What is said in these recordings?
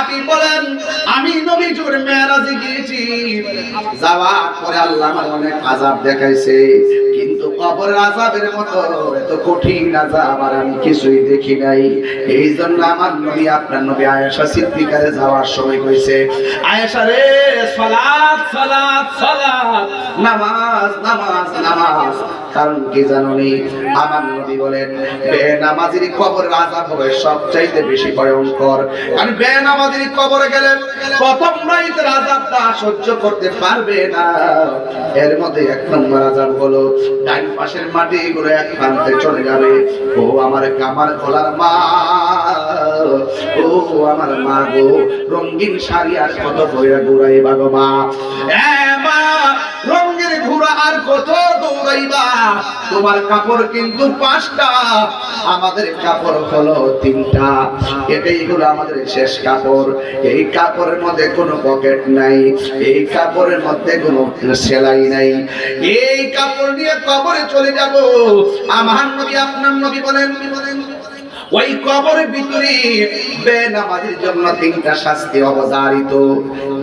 হাবিব বলেন আমি নবীর মেরাজে গিয়েছি, যাওয়ার পরে আল্লাহ আমার অনেক আযাব দেখাইছে, কিন্তু কবরের আযাবের মতো এত কঠিন আযাব আর আমি কিছুই দেখি নাই। এই জন্য আমার নবী আপনার নবী আয়েশা সিদ্দিকারে যাওয়ার সময় কইছে, আয়েশা রে সালাত সালাত সালাত, নামাজ নামাজ নামাজ। কারণ কি জানোনি? আমার নবী বলেন বেনামাজির কবরের আযাব হবে সবচাইতে বেশি ভয়ঙ্কর। কারণ বেনামাজির কবরে গেলে প্রথম রাতের আযাবটা সহ্য করতে পারবে না। এর মধ্যে এক নম্বর আযাব হলো ডান পাশের মাটিগুলো এক প্রান্তে চলে যাবে। ও আমার কামার খোলার মা, ও আমার মা গো, রঙিন শাড়ি আর কত বইরা ঘুরাইবা গো মা। এ মা, রঙের ঘোড়া আর কত দৌড়াইবা? তোমার কাপড় কিন্তু 5টা, আমাদের কাপড় হলো 3টা। এটাই হলো আমাদের শেষ কাপড়। এই কাপড়ের মধ্যে কোনো পকেট নাই, এই কাপড়ের মধ্যে কোনো সেলাই নাই। এই কাপড় নিয়ে কবরে চলে যাব। আমার নবী আপনার নবী বলেন ওই কবরের ভিতরে বেনামাজির জন্য 3টা শাস্তি অবধারিত।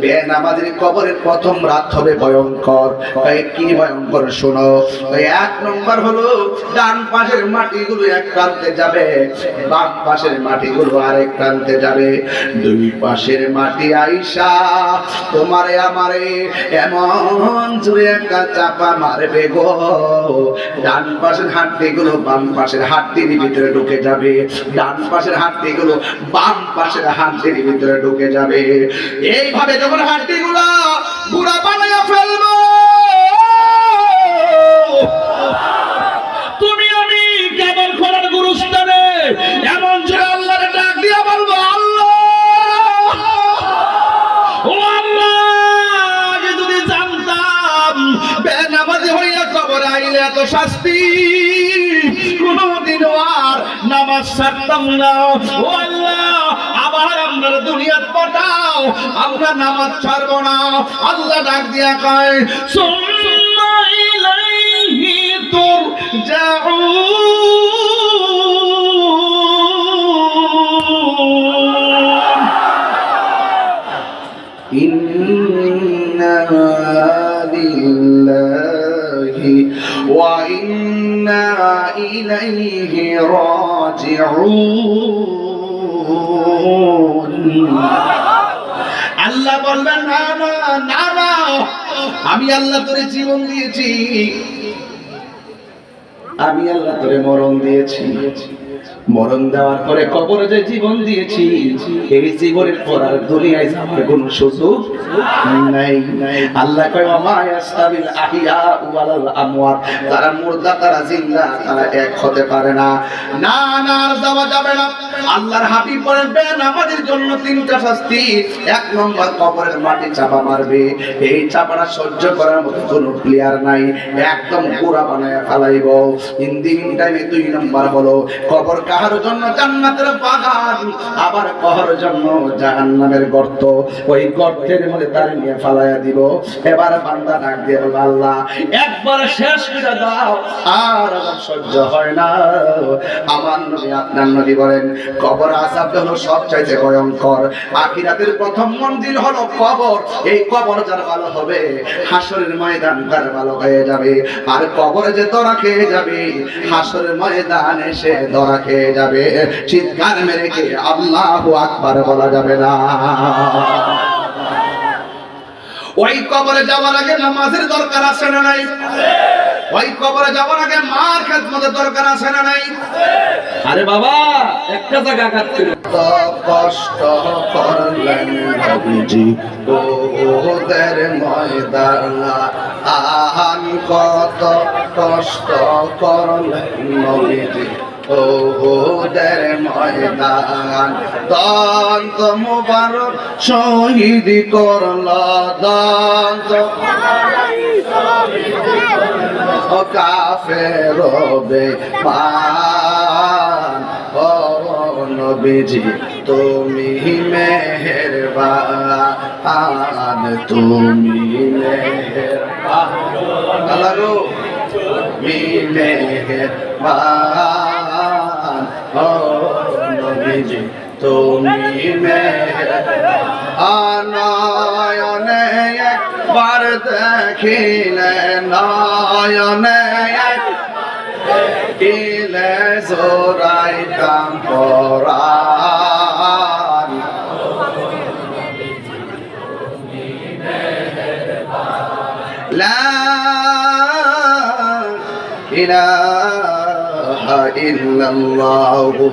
বেনামাজির কবরের প্রথম রাত হবে ভয়ঙ্কর। কি ভয়ঙ্কর শোনো। 1 নম্বর হলো ডান পাশের মাটিগুলো এক প্রান্তে যাবে, বাম পাশের মাটিগুলো আরেক প্রান্তে যাবে। 2 পাশের মাটি আইসা তোমারে আমারে এমন জোরে একটা চাপা মারবে গো, ডান পাশের হাড্ডিগুলো বাম পাশের হাড্ডির ভিতরে ঢুকে যাবে, ডান পাশের হাড্ডিগুলো বাম পাশের হাড্ডির ভিতরে ঢুকে যাবে। এইভাবে যখন হাড্ডিগুলো বুড়া বানায়া ফেলবো, তুমি আমি কেবল খোলার গুরুস্থানে এমন জোরে আল্লাহর ডাক দিয়া বলবো, আল্লাহ ও আল্লাহ, যদি জানতাম বেনামাজি হইয়া কবরে আইলে এত শাস্তি, কোনদিনও আর নামাজ ছাড়তাম না। ও আল্লাহ, আবার আমরা দুনিয়াত পাঠাও, আমরা নামাজ ছাড়বো না। আল্লাহ ডাক দিয়া কয় সুম্মা ইলাইহি তুরজাউন, ইন্না লিল্লাহি ওয়া ইন্না ইলাইহি রাজিউন। আল্লাহ বলবেন না না না না, আমি আল্লাহ তোরে জীবন দিয়েছি, আমি আল্লাহ তোরে মরণ দিয়েছি। মরণ দেওয়ার পরে কবরে যে জীবন দিয়েছি, এই জীবনের পর আর দুনিয়ায় যাওয়ার কোনো সুযোগ নাই। আল্লাহ কয় মা ইয়াস্তাবিল আহিয়া ওয়াল আমওয়াত, তারা মুর্দা তারা জিন্দা তারা এক হতে পারে না। না না, আর যাওয়া যাবে না। আল্লাহর হাবিব বলেন বেনামাজির জন্য 3টা শাস্তি। 1 নম্বর কবরের মাটি চাপা মারবে, এই চাপাটা সহ্য করার মতো কোনো প্লেয়ার নাই, একদম পুরা বানায় ফেলাইব। ইন দি মিন টাইমে 2 নম্বর হলো কবর কাহার জন্য জান্নাতের বাগান, আবার কাহার জন্য জাহান্নামের গর্ত। ওই গর্তের মধ্যে তার নিয়ে ফালাইয়া দিব। এবার বান্দা ডাক দিয়ে বলবে আল্লাহ একবার শেষ করে দাও, আর আমার সহ্য হয় না। আমার নবী আপনার নবী বলেন কবর আযাব হলো সবচাইতে ভয়ঙ্কর। আখিরাতের প্রথম মন্দির হলো কবর। এই কবর যার ভালো হবে, হাসরের ময়দান তার ভালো হয়ে যাবে। আর কবরে যে ধরা খেয়ে যাবে, হাসরের ময়দানে সে ধরা খেয়ে যাবে। চিৎকার মেরে কে আল্লাহু আকবার বলা যাবে না। ওই কবরে যাওয়ার আগে নামাজের দরকার আছে না নাই? ওই কবরে যাওয়ার আগে মার খেদমতের দরকার আছে না নাই? আরে বাবা, একটা জায়গা কাটতে কষ্ট করলেন নবীজি ওদের ময়দানে, আহান কত কষ্ট করলেন নবীজি ওদের ময়দান। দন্ত মুবারক শহীদ করল, দন্ত কাফের বেঈমান। ও নবীজি তুমি মেহেরবান, তুমি মেহেরবান, আল্লাহ গো তুমি মেহেরবান। ও নবীজি তুমি মেহেরবান। নয়নে একবার দেখিলে নয়নে দেখিলে জোড়াইতাম পরাণ লা ইলাহা ইল্লাল্লাহু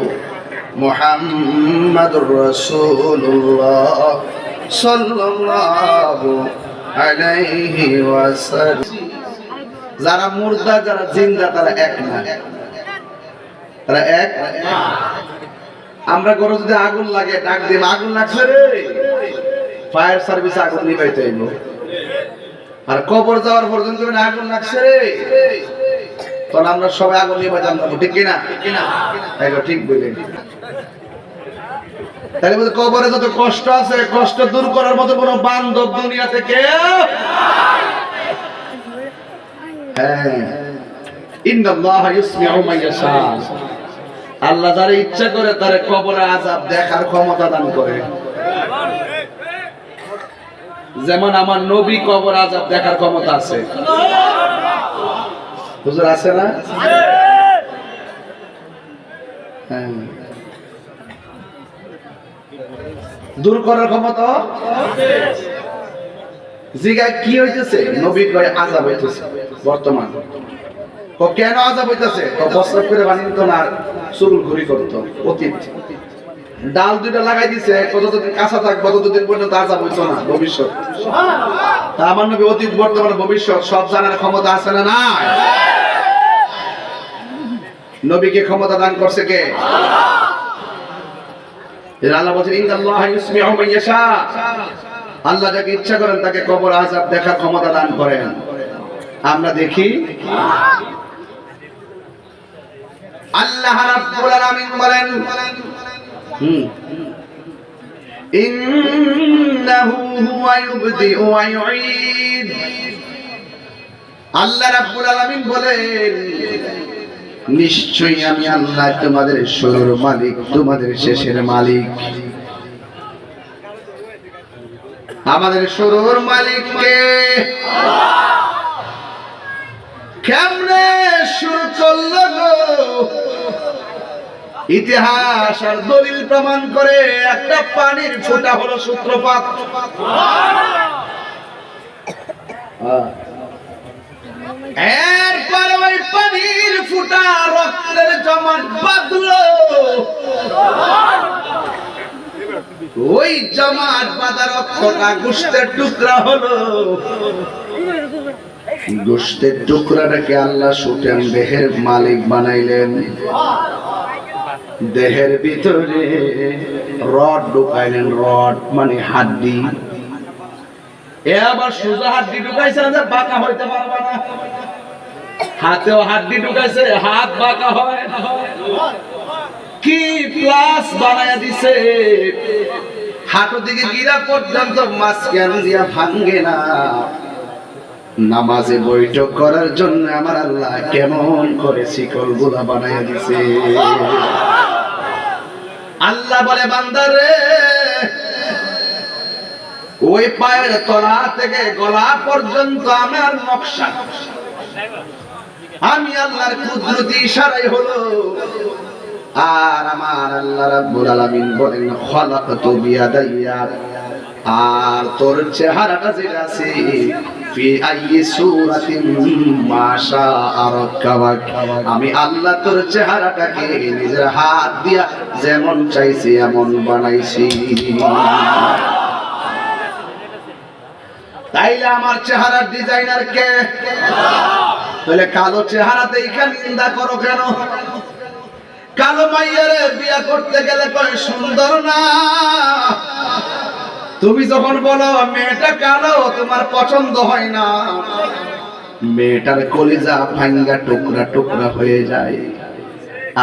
মুহাম্মাদুর রাসূলুল্লাহ সাল্লাল্লাহু আলাইহি ওয়াসাল্লাম। যারা মুর্দা যারা জিন্দা তারা এক না, তারা এক। আমরা ঘরে যদি আগুন লাগে ডাক দিই আগুন লাগছে রে, ফায়ার সার্ভিস আগুন নিভাইতে আইলো। আর কবর যাওয়ার পর্যন্ত আগুন লাগছে রে, তখন আমরা সবাই আগুন নিভাইতে যাবো, ঠিক কিনা? ঠিক বললেন। তাহলে বলতে কবরে যত কষ্ট আছে, কষ্ট দূর করার মতো কোনো বান্ধব দুনিয়াতে কেউ। আল্লাহ যারা ইচ্ছা করে তার কবরে আযাব দেখার ক্ষমতা দান করে। যেমন আমার নবী কবর আযাব দেখার ক্ষমতা আছে। হুজুর আছে না? হ্যাঁ, দূর করার ক্ষমতা জিগায় কি হইতেছে? নবী কয় আযাব হইতেছে বর্তমান। ও কেন আযাব হইতেছে? ও বস্ত্র করে বানিত না, চুল ঘুরি করত অতীত। ডাল দুইটা লাগাই দিছে, কতদিন কাঁচা থাকবে ততদিন পর্যন্ত আযাব হইতো না ভবিষ্যৎ। তা আমার নবী অতীত বর্তমান ভবিষ্যৎ সব জানার ক্ষমতা আছে না নাই? নবীকে ক্ষমতা দান করছে কে? আল্লাহ বলেন ইন্নাল্লাহা ইউসমিউ মান ইয়াশা। আল্লাহ যাকে ইচ্ছা করেন তাকে কবর আযাব দেখার ক্ষমতা দান করেন। আমরা দেখি আল্লাহ রাব্বুল আলামিন বলেন ইন্নাহু হুয়া ইউবদিউ ওয়া ইউঈদ। আল্লাহ রাব্বুল আলামিন বলেন নিশ্চয়ই আমি আল্লাহ তোমাদের শুরুর মালিক, তোমাদের শেষের মালিক। আমাদের শুরুর মালিক কে? কেমনে শুরু করলো গো? ইতিহাস আর দলিল প্রমাণ করে একটা পানির ফোঁটা হলো সূত্রপাত। এরপর ওই পানির ফোঁটা রক্তের জমাট বাঁধলো। ওই জমাট বাঁধা রক্তটা গোশতের টুকরা হলো। গোশতের টুকরাটাকে আল্লাহ সুটান দেহের মালিক বানাইলেন। দেহের ভিতরে রড ঢুকাইলেন, রড মানে হাড্ডি। এ আবার সোজা হাড্ডি ঢুকাইছে না, বাঁকা হইতে পারবে না। হাতেও হাড্ডি ঢুকাইছে, হাত বাঁকা হয় কি? প্লাস বানায়া দিছে। হাঁটু দিকে গিরা পর্যন্ত মাঝখান দিয়া ভাঙ্গে না। নামাজে বৈঠক করার জন্য আমার আল্লাহ কেমন করে শিকল গুলা বানায়া দিছে। আল্লাহ বলে বান্দারে ওই পায়ের তলা থেকে গলা পর্যন্ত আমার নকশা, আমি আল্লাহর কুদরতি ইশারাই হলো। আর আমার আল্লাহ রাব্বুল আলামিন বলেন খালাকতু বিয়াদাইয়া। আর তোর চেহারাটা যেটা আছে ফি আইয়ি সূরাতিন মাশা আরাকাবাক, আমি আল্লাহ তোর চেহারাটাকে নিজের হাত দিয়া যেমন চাইছি এমন বানাইছি। তাইলে আমার চেহারার ডিজাইনার কে? তাহলে কালো চেহারাতে এখানে নিন্দা করো কেন? কালো মাইয়ারে বিয়া করতে গেলে কয় সুন্দর না। তুমি যখন বলো মেয়েটা কালো তোমার পছন্দ হয় না, মেয়েটার কলিজা ভাঙ্গা টুকরা টুকরা হয়ে যায়।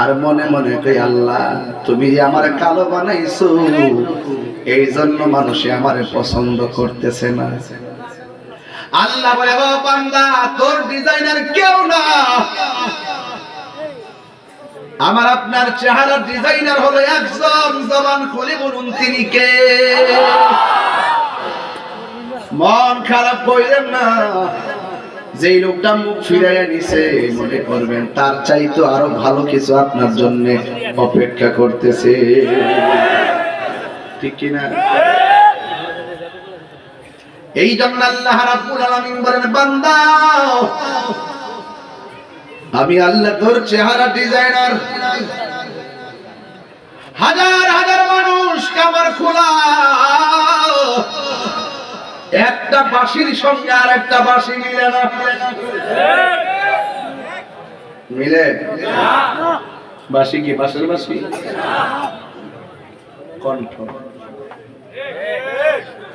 আর মনে মনে কই আল্লাহ তুমি আমার কালো বানাইছো, এই জন্য মানুষে আমারে পছন্দ করতেছে না। আল্লাহ বলে ও বান্দা তোর ডিজাইনার কেউ না, আমার আপনার চেহারার ডিজাইনার হলো একজন। জবান খুলে বলুন তিনি কে? মন খারাপ কইলেন না, যেই লোকটা মুখ ফিরাইয়া নিছে মনে করবেন তার চাইতো আরো ভালো কিছু আপনার জন্য অপেক্ষা করতেছে, ঠিক কিনা? এই জন্য আল্লাহ রাব্বুল আলামিন বলেন, বান্দা আমি আল্লাহ তোর চেহারা ডিজাইনার। হাজার হাজার মানুষ কামার খোলা, একটা বাঁশির সঙ্গে আর একটা বাঁশি মিলে না, মিলে? বাঁশি কি বাঁশের বাঁশি? কণ্ঠ।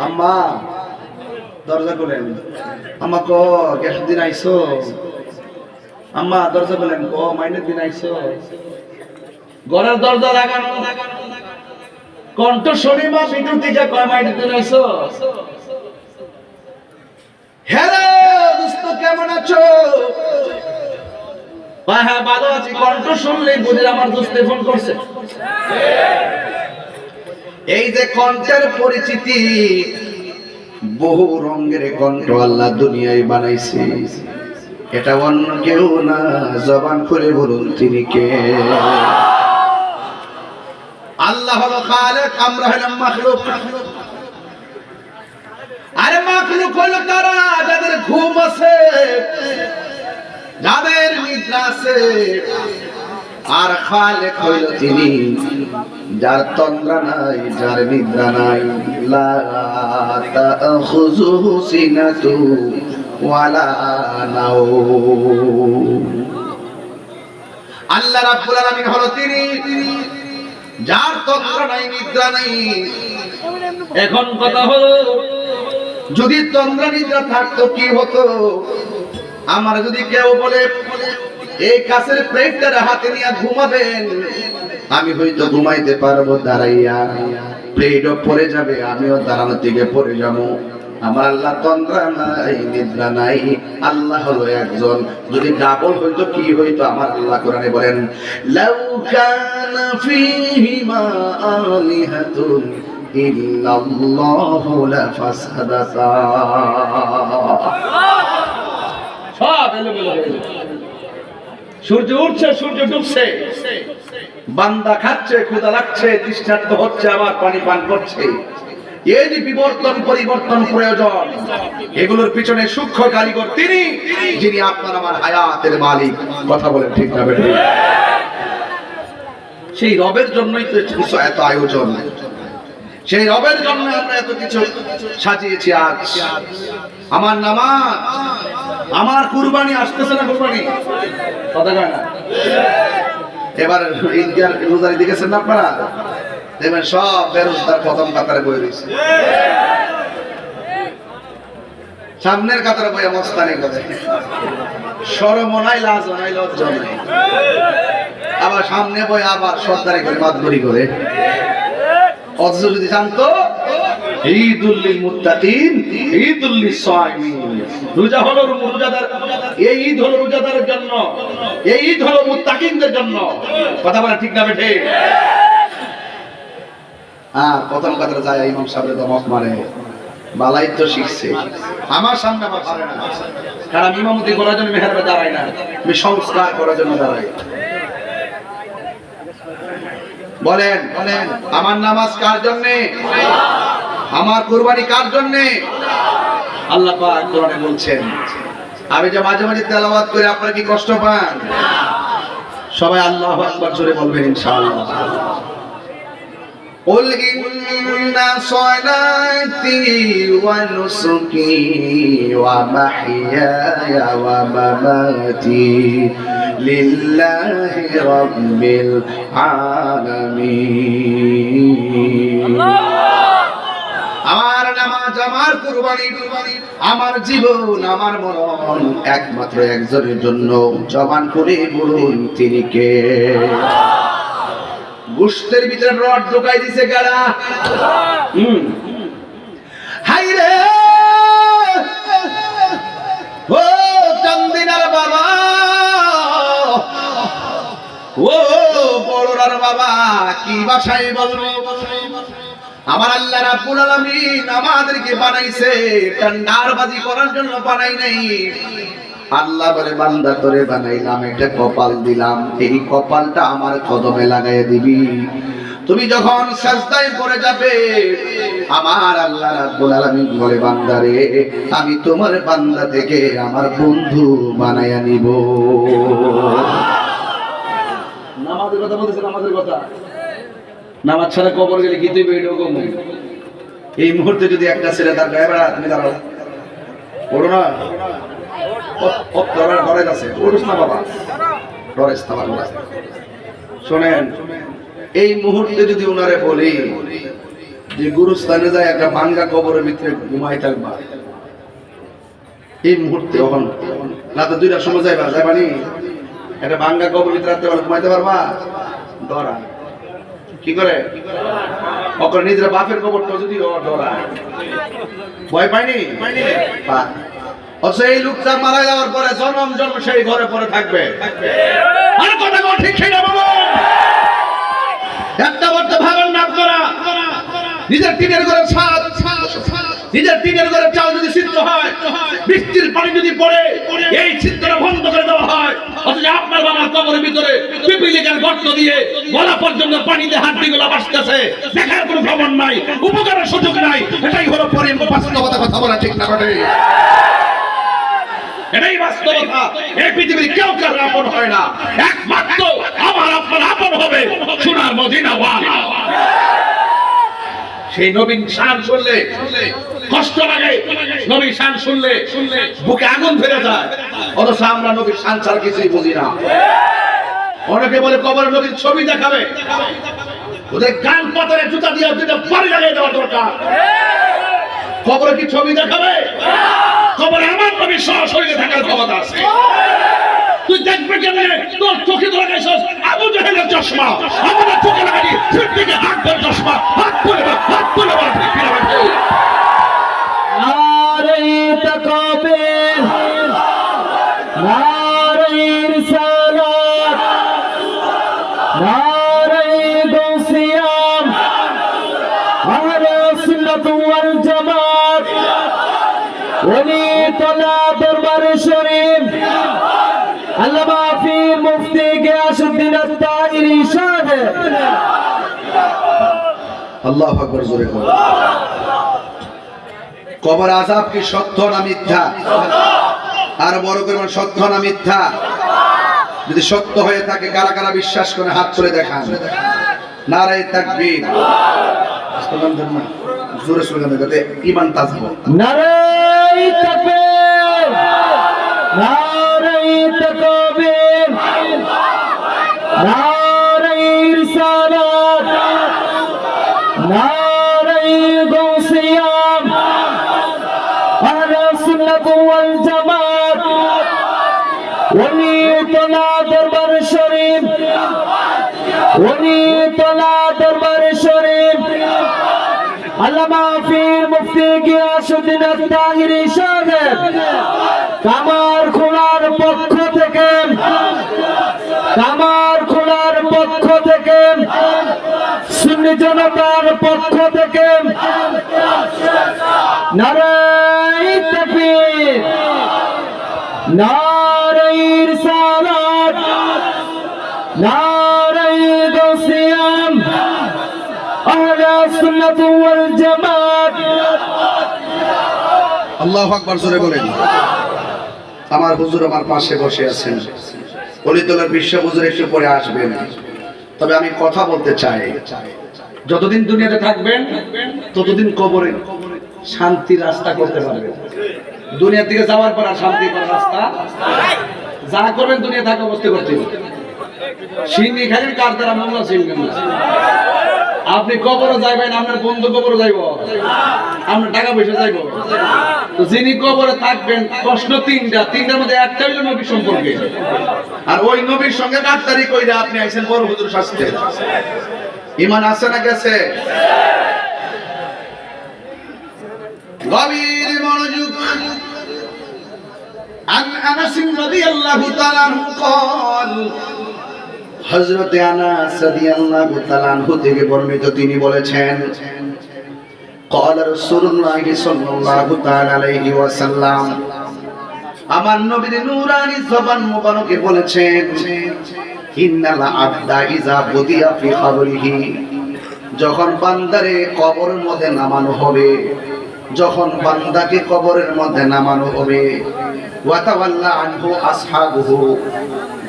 আম্মা দরজা খুলেন, আম্মা ক গ্যাস দিন আইসো, আম্মা দরজা খুলেন, ক মাইনের দিন আইসো। ঘরের দরজা লাগানো, কণ্ঠ শুনি মা ভিতর থেকে কয় মাইনের দিন আইসো। হ্যালো দোস্ত, কেমন আছো? হ্যাঁ ভালো আছি। কণ্ঠ শুনলেই বুঝে আমার দোস্তে ফোন করছে। এই যে কণ্ঠের পরিচিতি, বহু রঙের কণ্ঠ আল্লাহ দুনিয়ায় বানাইছে, এটা অন্য কেউ না, জবান করে বলুন তিনি কে? আল্লাহ হলো খালেক, আমরা হলাম মাখলুক। আরে মাখলুক হলো তারা যাদের ঘুম আছে, যাদের নিদ্রা আছে, আর খালেক হইল তিনি যার তন্দ্রা নাই, যার নিদ্রা নাই। লা তাখুযুহু সিনাতু ওয়ালা নাওম। আল্লাহ রাব্বুল আলামিন হলো তিনি যার তন্দ্রা নাই, নিদ্রা নাই। এখন কথা হলো, যদি তন্দ্রা নিদ্রা থাকতো কি হতো? আমার যদি কেউ বলে এই কাছের প্লেটটা হাতে নিয়ে ঘুমাবেন, আমি হয়তো ঘুমাইতে পারবো দাঁড়াইয়া, প্লেটও পড়ে যাবে, আমিও দাঁড়ানোর দিকে পড়ে যাবো। আমার আল্লাহ তন্দ্রা নাই, নিদ্রা নাই। আল্লাহ হলো একজন। যদি ডাবল হইতো কি হইতো? আমার আল্লাহ কোরআনে বলেন, লাউ কানা ফীহিমা আলিহাতুন ইল্লাল্লাহু লাফাসাদাতা। সব এলোমেলো হয়ে গেল। সূর্য উঠছে, সূর্য ডুবছে, বান্দা খাচ্ছে, ক্ষুধা লাগছে, তৃষ্ণার্ত হচ্ছে, আবার পানি পান করছে। এই যে বিবর্তন, পরিবর্তন প্রয়োজন, এগুলোর পিছনে সূক্ষ্ম কারিগর তিনি, যিনি আপনার আমার হায়াতের মালিক। কথা বলেন ঠিক না বেঠিক? সেই রবের জন্যই তো কিছু এত আয়োজন, সেই রবের জন্য আমরা এত কিছু সাজিয়েছি। আজ আমার নামাজ, আমার কুরবানি আসতেছে না? কুরবানি কথা কয় না? এবার ঈদগাহ রোজারি দেখেছেন না আপনারা? দেখবেন সব বেরোজগার প্রথম কাতারে বই রয়েছে, সামনের কাতারে বই মস্তানি করে, শরম নাই, লাজ নাই, লজ্জা নাই। আবার সামনে বই আবার সর্দারি করে, মাতবরি করে। অথচ যদি জানতো ঈদুল লিল মুত্তাকিন, ঈদুল লিস সাইমিন, রোজা হলো রোজাদার, এই ঈদ হলো রোজাদারের জন্য, এই ঈদ হলো মুত্তাকিনদের জন্য। কথা বলা ঠিক না বেঠে? হ্যাঁ, প্রথম কথা যায় ইমাম সাহেবের দমক মারে, বালাই তো শিখছে। আমার সামনে আমার পারে না, কারণ আমি ইমামতি করার জন্য মেহরাবে দাঁড়াই না, আমি সংস্কার করার জন্য দাঁড়াই। বলেন বলেন, আমার নামাজ কার জন্য? আমার কুরবানি কার জন্য? আল্লাহ পাক কোরআনে বলছেন। আমি যে মাঝে মাঝে তেলাওয়াত করে আপনারা কি কষ্ট পান? সবাই আল্লাহু আকবার জোরে বলবেন ইনশাআল্লাহ। قل إن صلاتي ونسكي ومحياي ومماتي لله رب العالمين। আমার নামাজ, আমার কুরবানি, আমার জীবন, আমার মরণ একমাত্র একজনের জন্য। জবান করে বলুন তিনি কে? গোশতের ভিতরে রড ঢুকাই দিছে কারা? হাই রে ও চান্দিনার বাবা, ও বড়রার বাবা, কি ভাষায় বলবো? আমার আল্লাহ রাব্বুল আলামিন আমাদেরকে বানাইছে টান্ডারবাজি করার জন্য বানাই নাই। আল্লাহ বলে বান্দা তোরে বানাইলাম, একটা কপাল দিলাম, এই কপালটা আমার কদমে লাগাইয়া দিবি। তুমি যখন সাজদায় পড়ে যাবে আমার আল্লাহ রাব্বুল আলামিন বলে বান্দারে আমি তোমার বান্দা থেকে আমার বন্ধু বানাইয়া নিব। নামাজের কথা বলতেছে, নামাজের কথা। নামাজ ছাড়া কবর গেলে কি তুই এরকম এই মুহূর্তে যদি একটা ছেলে তার গায়ে বেড়া তুমি দাঁড়াও পড়ো না, ডরেজ আছে, পড়িস না বাবা, ডরেজ না বাবা। শোনেন, এই মুহূর্তে যদি ওনারে বলি যে গুরুস্থানে যায় একটা ভাঙ্গা কবরের ভিতরে ঘুমাই থাকবা, এই মুহূর্তে তখন রাতে 2টার সময় যাইবানি একটা ভাঙ্গা কবরের ভিতরে রাতে ঘুমাইতে পারবা? ডরা কি করে নিজের বাপের কবরটা যদি ডরায়, ভয় পাইনি? এই লোকটা মারা যাওয়ার পরে জন্ম জন্ম সেই ঘরে পরে থাকবে। আর কথা ঠিক সেই না বাবা, একটা বর্তে ভাবেন না করা নিজের টিনের ঘরে ছাদ, নিজের টিনের ঘরে চাল যদি সিদ্ধ হয়, বৃষ্টির পানি যদি পড়ে এই ছিদ্রটা বন্ধ করে দেওয়া হয়, অথচ আপনার বাবার কবরের ভিতরে পিপিলিকার গর্ত দিয়ে গলা পর্যন্ত পানিতে হাড্ডিগুলো ভাসতেছে, দেখার কোনো খবর নাই, উপকারের সুযোগ নাই। এটাই হলো বাস্তবতা, কথা বলা ঠিক না বটে? এটাই বাস্তবতা। এই পৃথিবীর কেউ কারো আপন হয় না, একমাত্র আমার আপনার আপন হবে সোনার মদিনাওয়ালা। সেই নবীর শান শুনলে কষ্ট লাগে, নবীর শান শুনলে বুকে আগুন ধরে যায়, অথচ আমরা নবীর শান ছাড়া কিছুই বুঝি না। অনেকে বলে কবর নবীর ছবি দেখাবে, ওদের গান পাতারে জুতা দিয়ে দুটো বাড়ি লাগিয়ে দেওয়া দরকার। কবরে কি ছবি দেখাবে? কবরে আমার নবীর সরাসরি থাকার ক্ষমতা আছে। তুই দেখবে কেমনে তোর চোখে লাগাইছস আবু জাহেলের চশমা, আমাদের চোখে লাগাই ফির থেকে হাত ধরে চশমা, হাত তুলে নারে তাকবীর, নারে রিসালাত, নারে গৌসিয়াম, আহলে সুন্নাত ওয়াল জামাত, ওলি তলা দরবার শরীফ, আল্লামা পীর মুফতি গিয়াসউদ্দিন আত-তাহিরি সাহেব। আল্লাহু আকবার, জোরে বলো। কবর আযাব কি সত্য না মিথ্যা? আর বড় করে সত্য না মিথ্যা? যদি সত্য হয়ে থাকে কারা কারা বিশ্বাস করে হাত তুলে দেখান। নারে তাকবীর, স্লোগান দেন না, জোরে স্লোগান দেন যাতে ঈমান তাজা হয়। নারে তাকবীর, নারে তাকবীর, নারে রিসালাত, নারে গৌসিয়াম, আহলে সুন্নাত ওয়াল জামাত, ওলি তলা দরবার শরীফ, ওলি তলা দরবার শরীফ, আল্লামা পীর মুফতি গিয়াসউদ্দিন আত-তাহিরি সাহেব। কামার খোলার পক্ষ থেকে, কামার খোলার পক্ষ থেকে, সুন্নি জনতার পক্ষ থেকে নারে তাকবীর, নারে রিসালাত, নারে গৌসিয়াম, আহলে সুন্নাত ওয়াল জামাত। আল্লাহু আকবার, জোরে বলেন। আমার হুজুর আমার পাশে বসে আছেন, অলিতলার বিশ্ব হুজুর একটু পরে আসবেন। তবে আমি কথা বলতে চাই, যতদিন দুনিয়াতে থাকবেন ততদিন কবরে শান্তি রাস্তা করতে পারবেন। দুনিয়া থেকে যাওয়ার পর আর শান্তি করার রাস্তা যা করবেন দুনিয়া থাকা অবস্থা করতে হবে। সিন্নি খালি কার দ্বারা মোল্লা ছিলেন না। আপনি কবরে যাইবেন, আপনার বন্ধু কবরে যাইব, আপনার টাকা পয়সা যাইব। তো যিনি কবরে থাকবেন প্রশ্ন তিনটার মধ্যে একটা হইল নবী সম্পর্কে। আর ওই নবীর সঙ্গে গাদ্দারি কইরা আপনি আইছেন বড় হুজুর শাস্তে। ঈমান আছে না গেছে? গভীর মনোযোগ। আন আনাস রাদিয়াল্লাহু তাআলা আনহু قال হযরত আনাস রাদিয়াল্লাহু তাআলা আনহু থেকে বর্ণিত তিনি বলেছেন قال رسول الله صلى الله تعالى عليه وسلم আমার নবীর নূরানী জবান মুবারকে বলেছেন ইন্নাল আবদা ইযা বুদিয়া ফি কবরিহি যখন বান্দারে কবরের মধ্যে নামানো হবে যখন বান্দাকে কবরের মধ্যে নামানো হবে ওয়া তাওয়াল্লা আনহু আসহাবুহু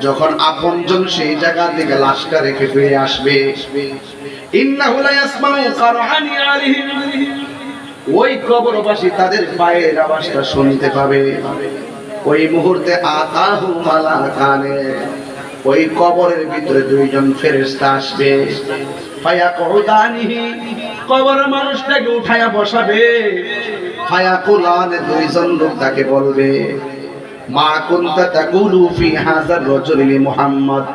যখন আপনজন সেই জায়গা থেকে লাশটা রেখে ফিরে আসবে ইন্নাহু লা ইয়াসমাউ কারআনি আলাইহিম ওই কবরবাসী তাদের পায়ের আওয়াজটা শুনতে পাবে ওই মুহূর্তে আতাহু মালাকানে ওই কবরের ভিতরে দুইজন ফেরেশতা আসবে ফায়াকুদানিহি কবরের মানুষটাকে উঠায়া বসাবে ফায়াকুলানে দুইজন লোক তাকে বলবে মা কুনতা তাকুলু ফি হাযার রাজুলি মুহাম্মদ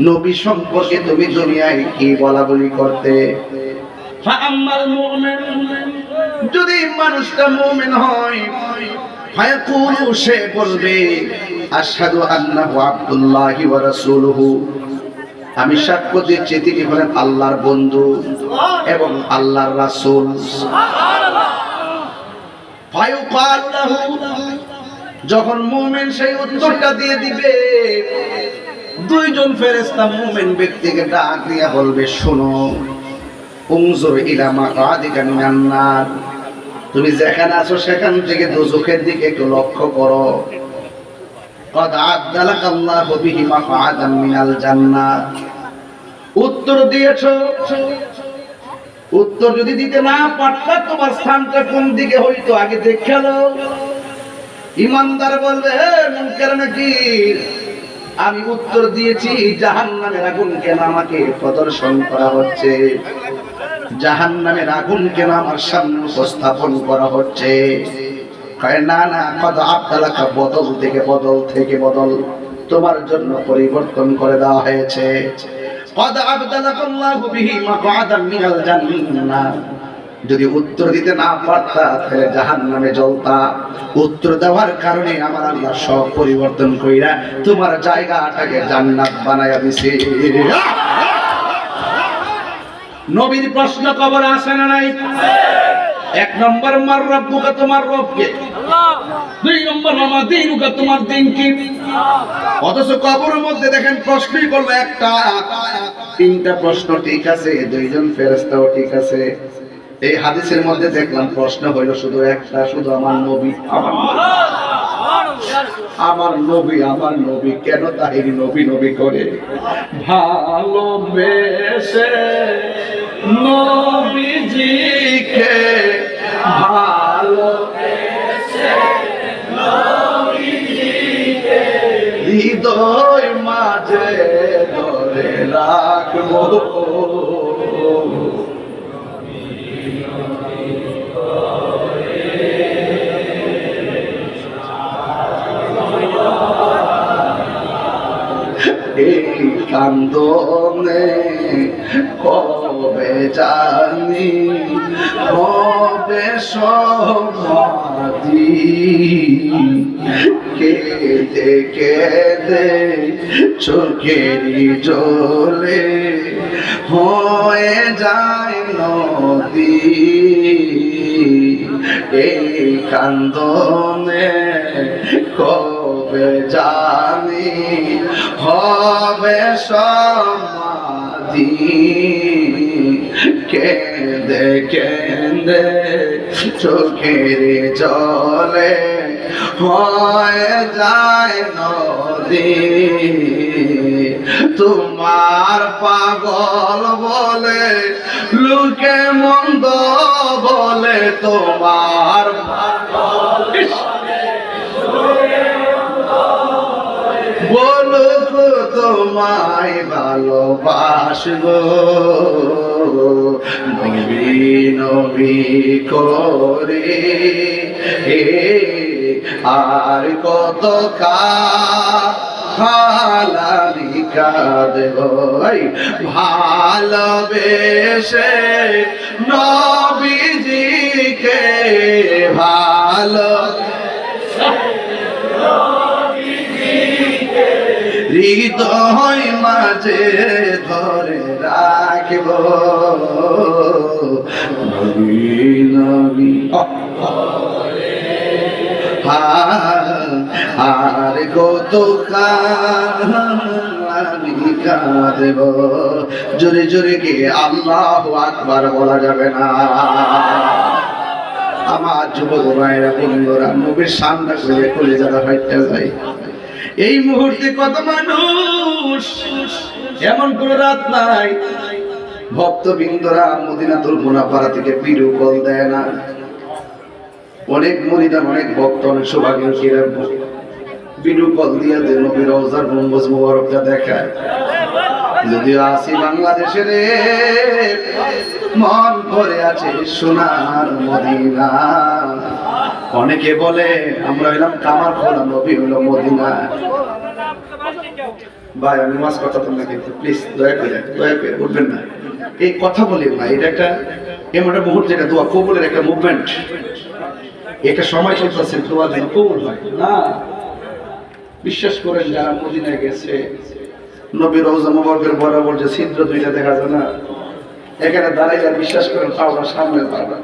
নবী সম্পর্কে তুমি দুনিয়ায় কি বলাবলি করতে ফাআম্মাল মুমিন যদি মানুষটা মুমিন হয় ফায়াকুলু সে বলবে আশহাদু আন্নাহু আবদুল্লাহি ওয়া রাসূলুহু আমি সাক্ষ্য দিচ্ছি তিনি হলেন আল্লাহর বন্ধু এবং আল্লাহর রাসূল সুবহানাল্লাহ ফায়ুকাল লাহু যখন মুমিন সেই উত্তরটা দিয়ে দিবে দুইজন ফেরেশতা মুমিন ব্যক্তিকে ডাক দিয়া বলবে শোনো উনজুর ইলা মাকাদিকা মিনান নার তুমি যেখানে আছো সেখান থেকে দোজখের দিকে একটু লক্ষ্য করো قد عد لك الله به مقعدا من الجنة উত্তর দিয়েছো উত্তর যদি দিতে না পারতা তোমার স্থানটা কোন দিকে হইতো আগে দেখে নাও ইমানদার বলবে হে মুনকার নাকির আমি উত্তর দিয়েছি জাহান্নামের আগুন কেন আমাকে প্রদর্শন করা হচ্ছে জাহান্নামের আগুন কেন আমার সামনে উপস্থাপন করা হচ্ছে না না কদ আবদালাকা বদল থেকে বদল তোমার জন্য পরিবর্তন করে দেওয়া হয়েছে কদ আবদালাকাল্লাহু বিহি মাকআদাম মিনাল জান্নাহ যদি উত্তর দিতে না পারতা তাহলে জাহান্নামে জ্বলতা উত্তর দেওয়ার কারণে আমার আল্লাহ সব পরিবর্তন কইরা তোমার জায়গাটাকে জান্নাত বানায়া দিছে নবীর প্রশ্ন কবর আসে না নাই এক নম্বর মার রব্বুকা তোমার রব কে আল্লাহ দুই নম্বর মামা দিনুকা তোমার দিন কি অথচ কবরের মধ্যে দেখেন প্রশ্নই করলো একটা তিনটা প্রশ্ন ঠিক আছে দুইজন ফেরেশতাও ঠিক আছে এই হাদিসের মধ্যে দেখলাম প্রশ্ন হইলো শুধু একটা শুধু আমার নবী আমার নবী কেন তাহিরি নবী করে ভালোবেসে নবীজিকে ভালোবেসে নবীজিকে হৃদয় মাঝে ধরে রাখবো এই কান্দনে কবে জানি কবে সমাধি কেঁদে কেঁদে চোখেরই জলে হয়ে যায় নদী এই কান্দনে কবে জানি হবে সমাধি কেঁদে কেঁদে চোখের জলে হয়ে যায় নদী তোমার পাগল বলে লোকে মন্দ বলে তোমার পাগল বলুক তোমায় ভালোবাসবো নবী নবী করে আর কত খালালি কাঁদব ভালোবেসে নবীজিকে ভালো হৃদয় মাঝে ধরে রাখব নবী নবী আর কত আমি কাঁদব জোরে জোরে গিয়ে আল্লাহু আকবার বলা যাবে না। আমার যুবক ভাইরা বন্ধুরা নবীর সামনে করে যারা হাইটটা যায় এই মুহূর্তে কত মানুষ এমন কোন রাত নাই ভক্তবৃন্দরা মদিনাতুল মুনাফারা থেকে ভিডিও কল দেয় না। অনেক মরিদান অনেক ভক্ত অনেক সৌভাগ্যশীল ভিডিও কল দিয়ে দেন নবীর রওজার গম্বুজ মুবারকটা দেখায়। যদিও আসি বাংলাদেশের মন ভরে আছে সোনার মদিনা। অনেকে বলে আমরা হইলাম কামার খোলা নবী হইল মদিনা। ভাই আমি মাস কথা তোমরা কিন্তু প্লিজ দয়া করে উঠবেন না, এই কথা বলি না। এটা একটা এমন একটা মুহূর্ত যেটা দোয়া কবুলের একটা মুভমেন্ট, একটা সময় চলতেছে দোয়া যেন কবুল হয় না। বিশ্বাস করেন যারা মদিনায় গেছে নবীর রওজা মুবারকের বরাবর যে ছিদ্র দুইটা দেখা যায় না, এখানে দাঁড়াইলে বিশ্বাস করেন পাওয়ার সামনে পাওয়া।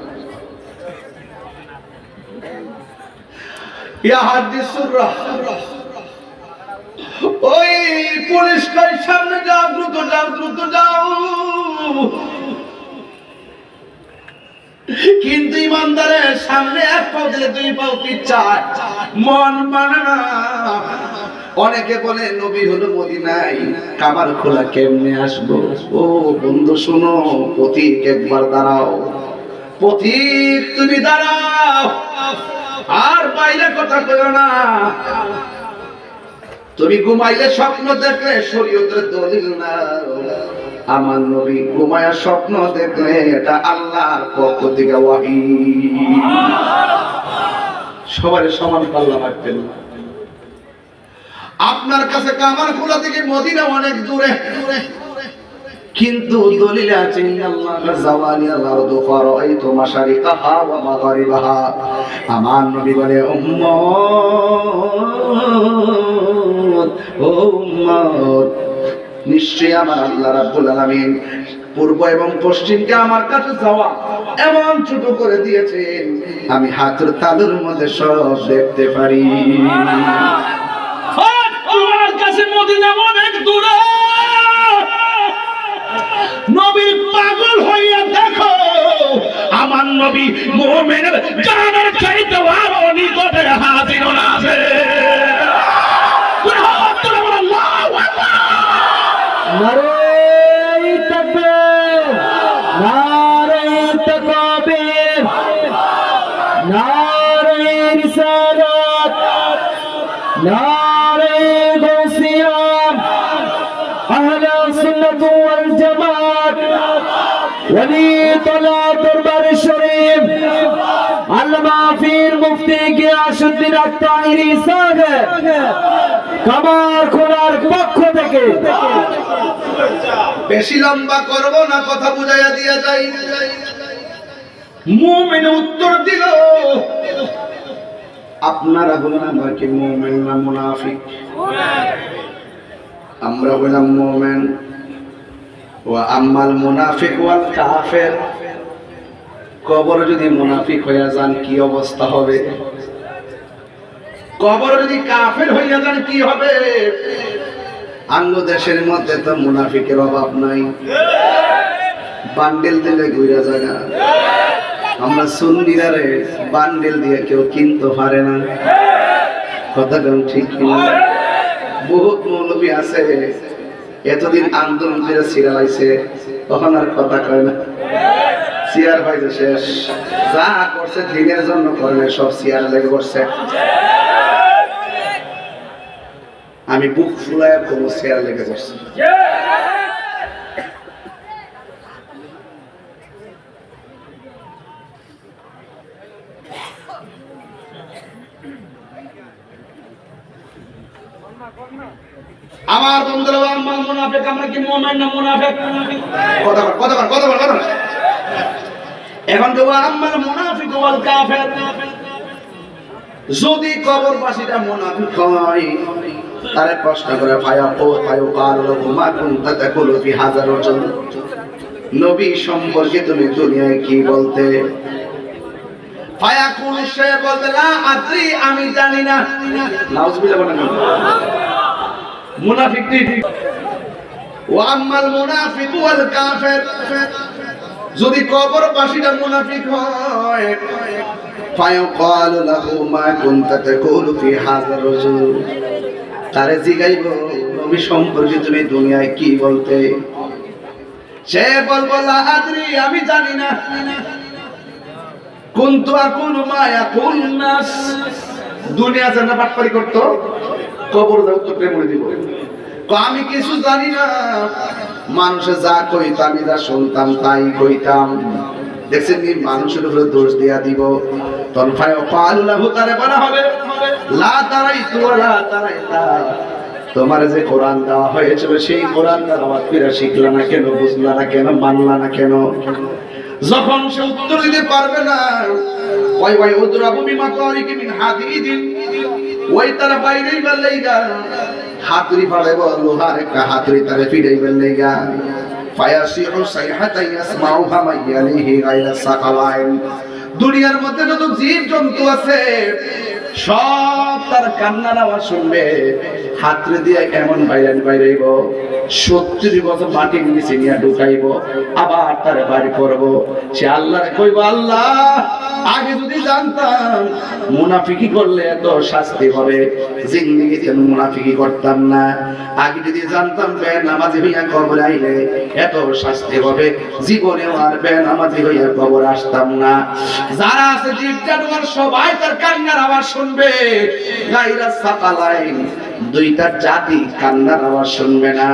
ইয়া হাদিসুর রাহ ওই পুলিশ কই সামনে যাও, দ্রুত যাও, দ্রুত যাও। কিন্তু ইমানদারের সামনে এক পাও দিলে দুই পাও পিছায়, মন মানে না। অনেকে বলে নবী হলো মদিনায়, কামার খোলা কেমনে আসবো? ও বন্ধু শুনো, পথিক একবার দাঁড়াও, পথিক তুমি দাঁড়াও, আর বাইরে কথা কইও না। তুমি ঘুমাইলে স্বপ্ন দেখলে শরীয়তের দলিল না। আমার নবী ঘুমায়া স্বপ্ন দেখলে এটা আল্লাহর পক্ষ থেকে ওয়াহী। সবার সমান পাল্লা রাখবেন না। আপনার কাছে কামার খোলা থেকে মদিনা অনেক দূরে, কিন্তু দলিলে আছে ইন্নাল্লাহা যাওয়ালিয়াল আরদু ফারাআইতু মাশারিকাহা ওয়া মাগারিবাহা। আমার নবী বলে উম্মত ও উম্মত, নিশ্চয়ই আমার আল্লাহ রাব্বুল আলামিন পূর্ব এবং পশ্চিমকে আমার কাছে যাওয়া এমন ছোট করে দিয়েছেন, আমি হাতের তালুর মধ্যে সব দেখতে পারি। তোমার কাছে মদিনা অনেক দূরে, নবী পাগল হইয়া দেখো, আমার নবী মুমিনের জানের চাইতে আরো নিকটে হাজির আছে। নারে তাকবীর, নারে তাকবীর, নারে রিসালাত, নারে গাউসিয়া, আহলে সুন্নাত ওয়াল জামাত, ওলি তলা দরবার শরীফ, আল্লামা পীর মুফতি গিয়াসউদ্দিন আত-তাহিরি সাহেব কামার খোলার পক্ষ থেকে। বেশি লম্বা করব না, কথা বুঝাইয়া দিয়া যাই। মুমিন উত্তর দিল, আপনারা বলেন আমরা কি মুমিন না মুনাফিক? আমরা বললাম মুমিন। ওয়া আম্মাল মুনাফিক ওয়াল কাফির, কবর যদি মুনাফিক হইয়া যান কি অবস্থা হবে? কবর যদি কাফের হইয়া যান কি হবে? আঙ্গ দেশের মধ্যে তো মুনাফিকের অভাব নাই, বান্ডেল দিলে ঘুরে জায়গা। আমরা সুন্নিরা রে বান্ডেল দিয়ে কেউ কিনতে পারে না, কথা কোন ঠিক না? বহুত মৌলবী আছে এতদিন আন্দোলন করে সিরালাইছে, তখন আর কথা কয় না। সিয়ার পাইছে শেষ, যা করছে দিনের জন্য করে না, সব সিয়ার লেগে বসছে। আমি বুক ফুলায় কোন সিয়ার লেগে বসছি। আমার বন্ধুরা, আমার মুনাফিক, আমরা কি মুমিন না মুনাফিক? কথা বল। এখন তো আমার মুনাফিক ওয়াল কাফির, যদি কবরবাসীরা মুনাফিক হয় তারে প্রশ্ন করে ফায়াকালু লাহু মা কুনতা তাকুলু ফি হাযা রাজুল, নবী সম্পর্কে তুমি দুনিয়ায় কি বলতে? ফায়াকুলু, সে বলতে লা আদ্রি, আমি জানি না। নাউজুবিল্লাহ বলেন। মুনাফিক ঠিক। ওয়া আম্মাল মুনাফিকু ওয়াল কাফির, যদি কবরবাসীটা মুনাফিক হয়, ফায়াকালু লাহু মা কুনতা তাকুলু ফি হাযা রাজুল, তারে জিগাইব নবী সম্পর্কে তুমি দুনিয়ায় কি বলতে? সে বলবো লা আদ্রি, আমি জানি না। কুনতু আকুলু মা ইয়াকুলুন নাস, দুনিয়া জানা পাটপারি করতো, কবর দাও তো প্রেম করে দিব। আমি কিছু জানি না, মানুষে যা কইতো আমি যা শুনতাম তাই কইতাম। দেখছেন নি, মানুষের উপরে দোষ দিয়া দিব। তখন ফায়াকালু লাহু, তারে বলা হবে লা তারাইতু ওয়ালা তারাইতা, তোমার যে কোরআন দেওয়া হয়েছিল সেই কোরআন দাওয়াত করে শিখলা না কেন, বুঝলা না কেন, মানলা না কেন? যখন সে উত্তর দিতে পারবে না, ওই উদরাবু বিমা তারিকি মিন হাদিদিন, ওই তার বাইরেই বললেইগা হাতুড়ি ফাড়াইব, লোহার একটা হাতুড়ি তারে ফিরাই বললেইগা। ফায়াসিহু সাইহাতান ইয়াসমাউহা মাইয়ালিহি গায়রা সাকালাইন, দুনিয়ার মধ্যে যত জীব জন্তু আছে সব তার কান্নার আওয়াজ শুনবে। হাতরে দিয়ে এমন বাইরাইব, 70 বছর মাটির নিচে নিয়ে ঢুকাইব, আবার তার বাড়ি করব। সে আল্লাহরে কইব, আল্লাহ আগে যদি জানতাম মুনাফিকি করলে এত শাস্তি হবে, জিন্দেগিতে মুনাফিকি করতাম না। আগে যদি জানতাম বেনামাজি হইয়া কবরে আইলে এত শাস্তি হবে, জীবনেও আর বেনামাজি হইয়া কবর আসতাম না। যারা আছে জীব জানোয়ার সবাই তার কান্নার আওয়াজ শুনবে, গায়রা সাকালাইন, দুইটা জাতি কান্নার আওয়াজ শুনবে না।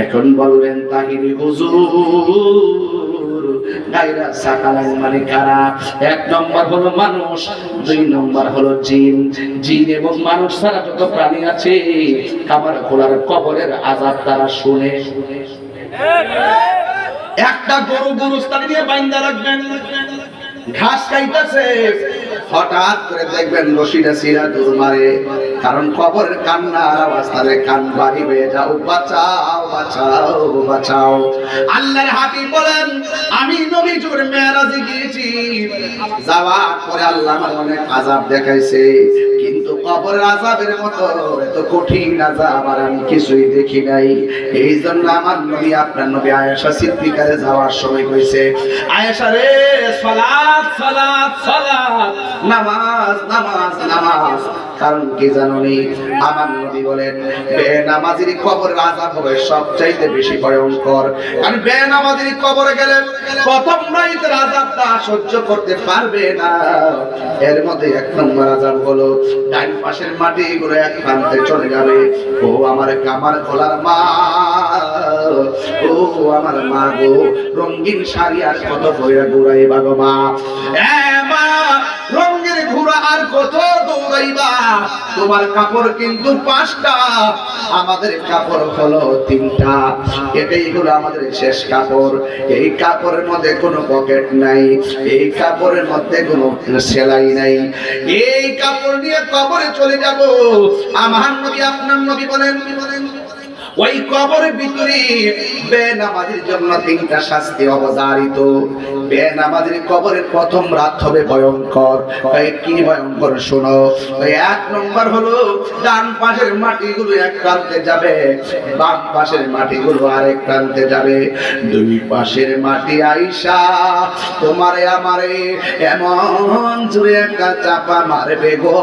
এখন বলবেন তাহিরি হুজুর, গায়রা সাকালাইন মানে কারা? 1 নম্বর হলো মানুষ, 2 নম্বর হলো জিন। জিন এবং মানুষ ছাড়া যত প্রাণী আছে কাবার খোলার কবরের আযাব তারা শুনে। একটা গরু গুরুস্থানে নিয়ে বাইন্দা রাখবেন, ঘাস খাইতেছে, হঠাৎ করে দেখবেন রশিটা ছিঁড়া দূর মারে, কারণ কবরের কান্নার আওয়াজ তাদের কান বাড়ি হয়ে যাও, বাঁচাও বাঁচাও বাঁচাও। আল্লাহর হাবিব বলেন, আমি নবী যখন মেরাজে গিয়েছি, যাওয়ার পরে আল্লাহ আমার অনেক আযাব দেখাইছে, কিন্তু কবরের আযাবের মতো এত কঠিন আযাব আর আমি কিছুই দেখি নাই। এই জন্য আমার নবী, আপনার নবী আয়েশা সিদ্দিকারে যাওয়ার সময় কইছে, আয়েশা রে, সালাত সালাত সালাত, নামাজ নামাজ নামাজ। কারণ কি জানোনি? আমার নবী বলেন বেনামাজির কবরের আযাব হবে সবচাইতে বেশি ভয়ঙ্কর। কারণ বেনামাজির কবরে গেলে প্রথম রাতের আযাবটা সহ্য করতে পারবে না। এর মধ্যে 1 নম্বর আযাব হলো ডান পাশের মাটিগুলো এক প্রান্তে চলে যাবে। ও আমার কামার খোলার মা, ও আমার মা গো, রঙিন শাড়ি আর কত বইরা ঘুরাইবা গো মা। মা, রঙের ঘোড়া আর কত দৌড়াইবা? তোমার কাপড় কিন্তু 5টা, আমাদের কাপড় হলো 3টা। এটাই হলো আমাদের শেষ কাপড়। এই কাপড়ের মধ্যে কোনো পকেট নাই, এই কাপড়ের মধ্যে কোনো সেলাই নাই। এই কাপড় নিয়ে কবরে চলে যাব। আমার নবী, আপনার নবী বলেন, ওই কবরের ভিতরে বেনামাজির জন্য 3টা শাস্তি অবধারিত। বেনামাজির কবরের প্রথম রাত হবে ভয়ঙ্কর। কি ভয়ঙ্কর শোনো। 1 নম্বর হলো ডান পাশের মাটিগুলো এক প্রান্তে যাবে, বাম পাশের মাটিগুলো আরেক প্রান্তে যাবে। 2 পাশের মাটি আইসা তোমারে আমারে এমন জোরে একটা চাপা মারবে গো,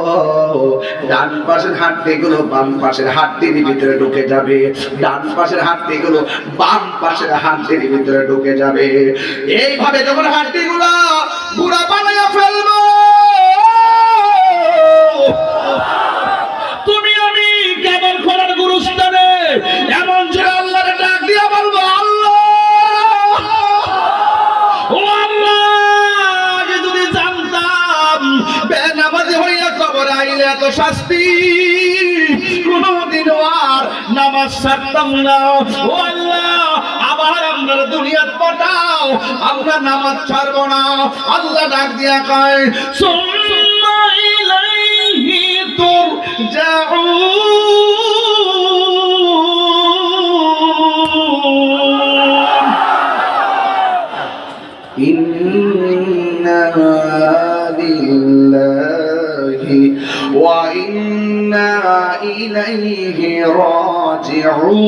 ডান পাশের হাড্ডিগুলো বাম পাশের হাড্ডির ভিতরে ঢুকে যাবে, ডান পাশের হাড্ডিগুলো বাম পাশের হাড্ডির ভিতরে ঢুকে যাবে। এইভাবে যখন হাড্ডিগুলো গুঁড়া বানাইয়া ফেলবো, তুমি আমি কেবল খোলার গুরুস্থানে এমন জোরে আল্লাহর ডাক দিয়া বলবো, আল্লাহ ও আল্লাহ, আগে যদি জানতাম বেনামাজি হইয়া কবর আইলে এত শাস্তি, কোনদিন আর নামাজ ছাড়তাম না। ও আল্লাহ, আবার আমরা দুনিয়াত পাঠাও, আমরা নামাজ ছাড়বো না। আল্লাহ ডাক দিয়া কয়, সুম্মা ইলাইহি তুরজাউন, লিল্লাহি ওয়া ইন্না ইলাইহি রাজিউন।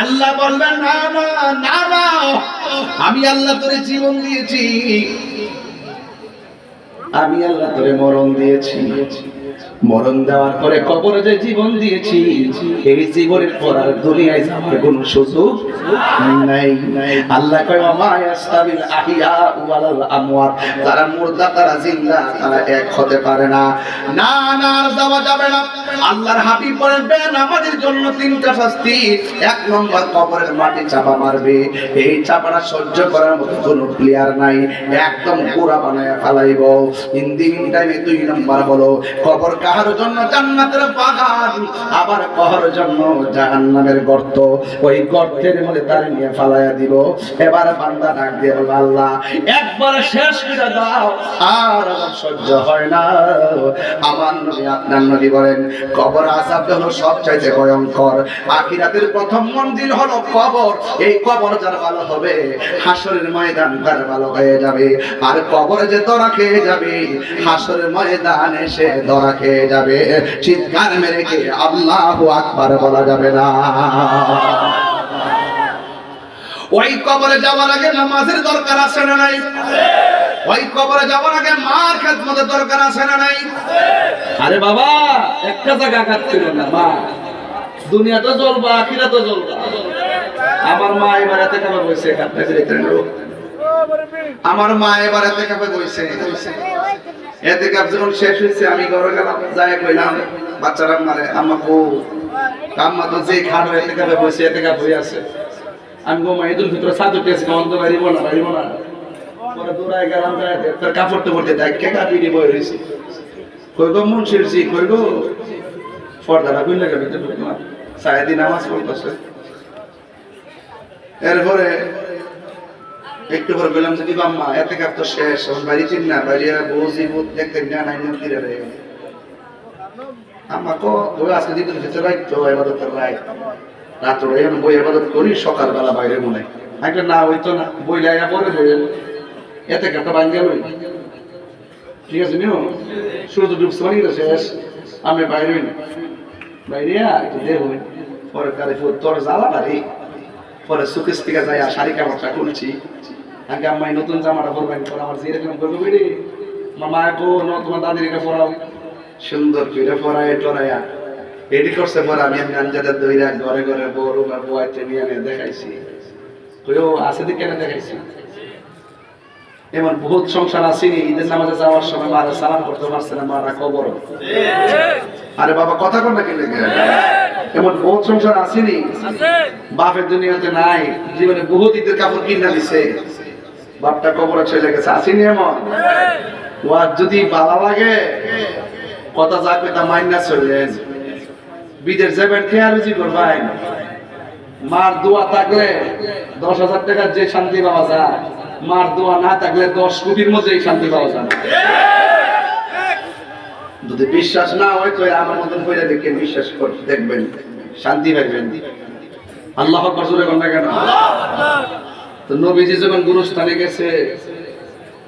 আল্লাহ বলবেন না না না না, আমি আল্লাহ তোরে জীবন দিয়েছি, আমি আল্লাহ তোরে মরণ দিয়েছি, মরণ দেওয়ার পরে কবরে যে জীবন দিয়েছি, এই জীবনের পর আর দুনিয়ায় যাওয়ার কোনো সুযোগ নাই। আল্লাহ কয় ওমা ইয়াস্তাবিল আহিয়া ওয়াল আমওয়াত, তারা মুর্দা তারা জিন্দা তারা এক হতে পারে না। না না আর যাওয়া যাবে না। আল্লাহর হাবিব বলেন আমাদের জন্য তিনটা শাস্তি। এক নম্বর কবরের মাটি চাপা মারবে, এই চাপাটা সহ্য করার মতো কোনো প্লেয়ার নাই, একদম পুরা বানায় ফেলাইব। ইন দি মিন টাইমে দুই নম্বর হলো কবর কাহার জন্য জান্নাতের বাগান, আবার কাহার জন্য জাহান্নামের গর্ত, ওই গর্তের মধ্যে তার নিয়ে ফালাইয়া দিব। এবার বান্দা ডাক দিয়ে বলবে আল্লাহ একবার শেষ করে দাও, আর সহ্য হয় না। আমার নবী আপনার নবী বলেন কবর আযাব হলো সবচাইতে ভয়ঙ্কর। আখিরাতের প্রথম মন্দির হলো কবর। এই কবর যার ভালো হবে হাসরের ময়দান তার ভালো হয়ে যাবে, আর কবর যে ধরা খেয়ে যাবে হাসরের ময়দানে সে ধরা খেয়ে যাবে। চিৎকার মেরে কে আল্লাহু আকবার বলা যাবে না। ওই কবরে যাওয়ার আগে নামাজের দরকার আছে না নাই? ওই কবরে যাওয়ার আগে মার খেদমতের দরকার আছে না নাই? আরে বাবা একটা জায়গা কাটছিল না, মা দুনিয়া তো জ্বলবা আখিরা তো জ্বলবা। আমার মা এবার এতে কাপে বসে আমার মা এবার এতে কাপে বসে এতে কাপ যখন শেষ হয়েছে আমি ঘরে গেলাম, যাই কইলাম বাচ্চারা মারে আম্মা কো, আম্মা তো যে খাড়ো এতে কাপে বসে এতে কাপ হয়ে আছে। আমি গো মা ঈদুল ফিতর সাথে উঠেছি, অন্ত বাড়িব না বাড়িব না। পরে দৌড়ায় গেলাম, তার কাপড় তো পড়তে দেখে কাপিয়ে বই রয়েছি। কই গো মুন্সিরজি, কই গো পর্দাটা কই লাগে ভিতরে ঢুকলাম, সারাদি নামাজ পড়তেছে। এরপরে একটু পরে বললাম যে আম্মা এতে কাপ তো শেষ, বাড়ি চিন না বাড়ি বউজি বুধ দেখতে না নাই মন্দিরে রে। আম্মা কো ওই আজকে ঈদুল ফিতর রাইত তো ইবাদতের রাইত, রাত ওই বই ইবাদত করি সকালবেলা বাইরে মনে একটা না হইতো না, বই লাগা পরে বই এতে কাপটা বান গেল। ঠিক আছে নিও সূর্য ডুবছে মানে শেষ, আমি বাইরে হই না বাইরে একটু দেহ হই। পরে কালে তোর জ্বালা বাড়ি, পরে সুকেশ থেকে যাই শাড়ি কাপড়টা খুলছি। আগে আম্মাই নতুন জামাটা পরবেন, পরে আমার যেরকম করবো বেড়ে মামা গো তোমার দাদিকে পরাও, সুন্দর করে পরায় টরাইয়া রেডি করছে। পরে আমি আঞ্জাদের দইরা ঘরে ঘরে বড় বা বয়াতে নিয়ে দেখাইছি। ওইও আছে দিকে কেন দেখাইছি? এমন বহুত সংসার আসেনি ঈদের নামাজে যাওয়ার সময় মারা সালাম করতে পারছে না, মারা কবর। আরে বাবা কথা কর না কি লেগে, এমন বহুত সংসার আসেনি বাপের দুনিয়াতে নাই, জীবনে বহুত ঈদের কাপড় কিনা দিছে, বাপটা কবরে চলে গেছে, আসেনি এমন। ওয়াজ যদি ভালো লাগে কথা যা কইতা মাইনা চলেন, বিদেশ যাবেন খেয়াল রুজি করবেন। মার দোয়া থাকলে 10,000 টাকার যে শান্তি পাওয়া যায়, মার দোয়া না থাকলে 10 কোটির মধ্যে শান্তি পাওয়া যায়। যদি বিশ্বাস না হয় তো আমার মতন করে দেখে বিশ্বাস করতে দেখবেন, শান্তি পাইবেন। আল্লাহ আকবার জোরে বলেন না কেন? তো নবীজি যখন গুরুস্থানে গেছে,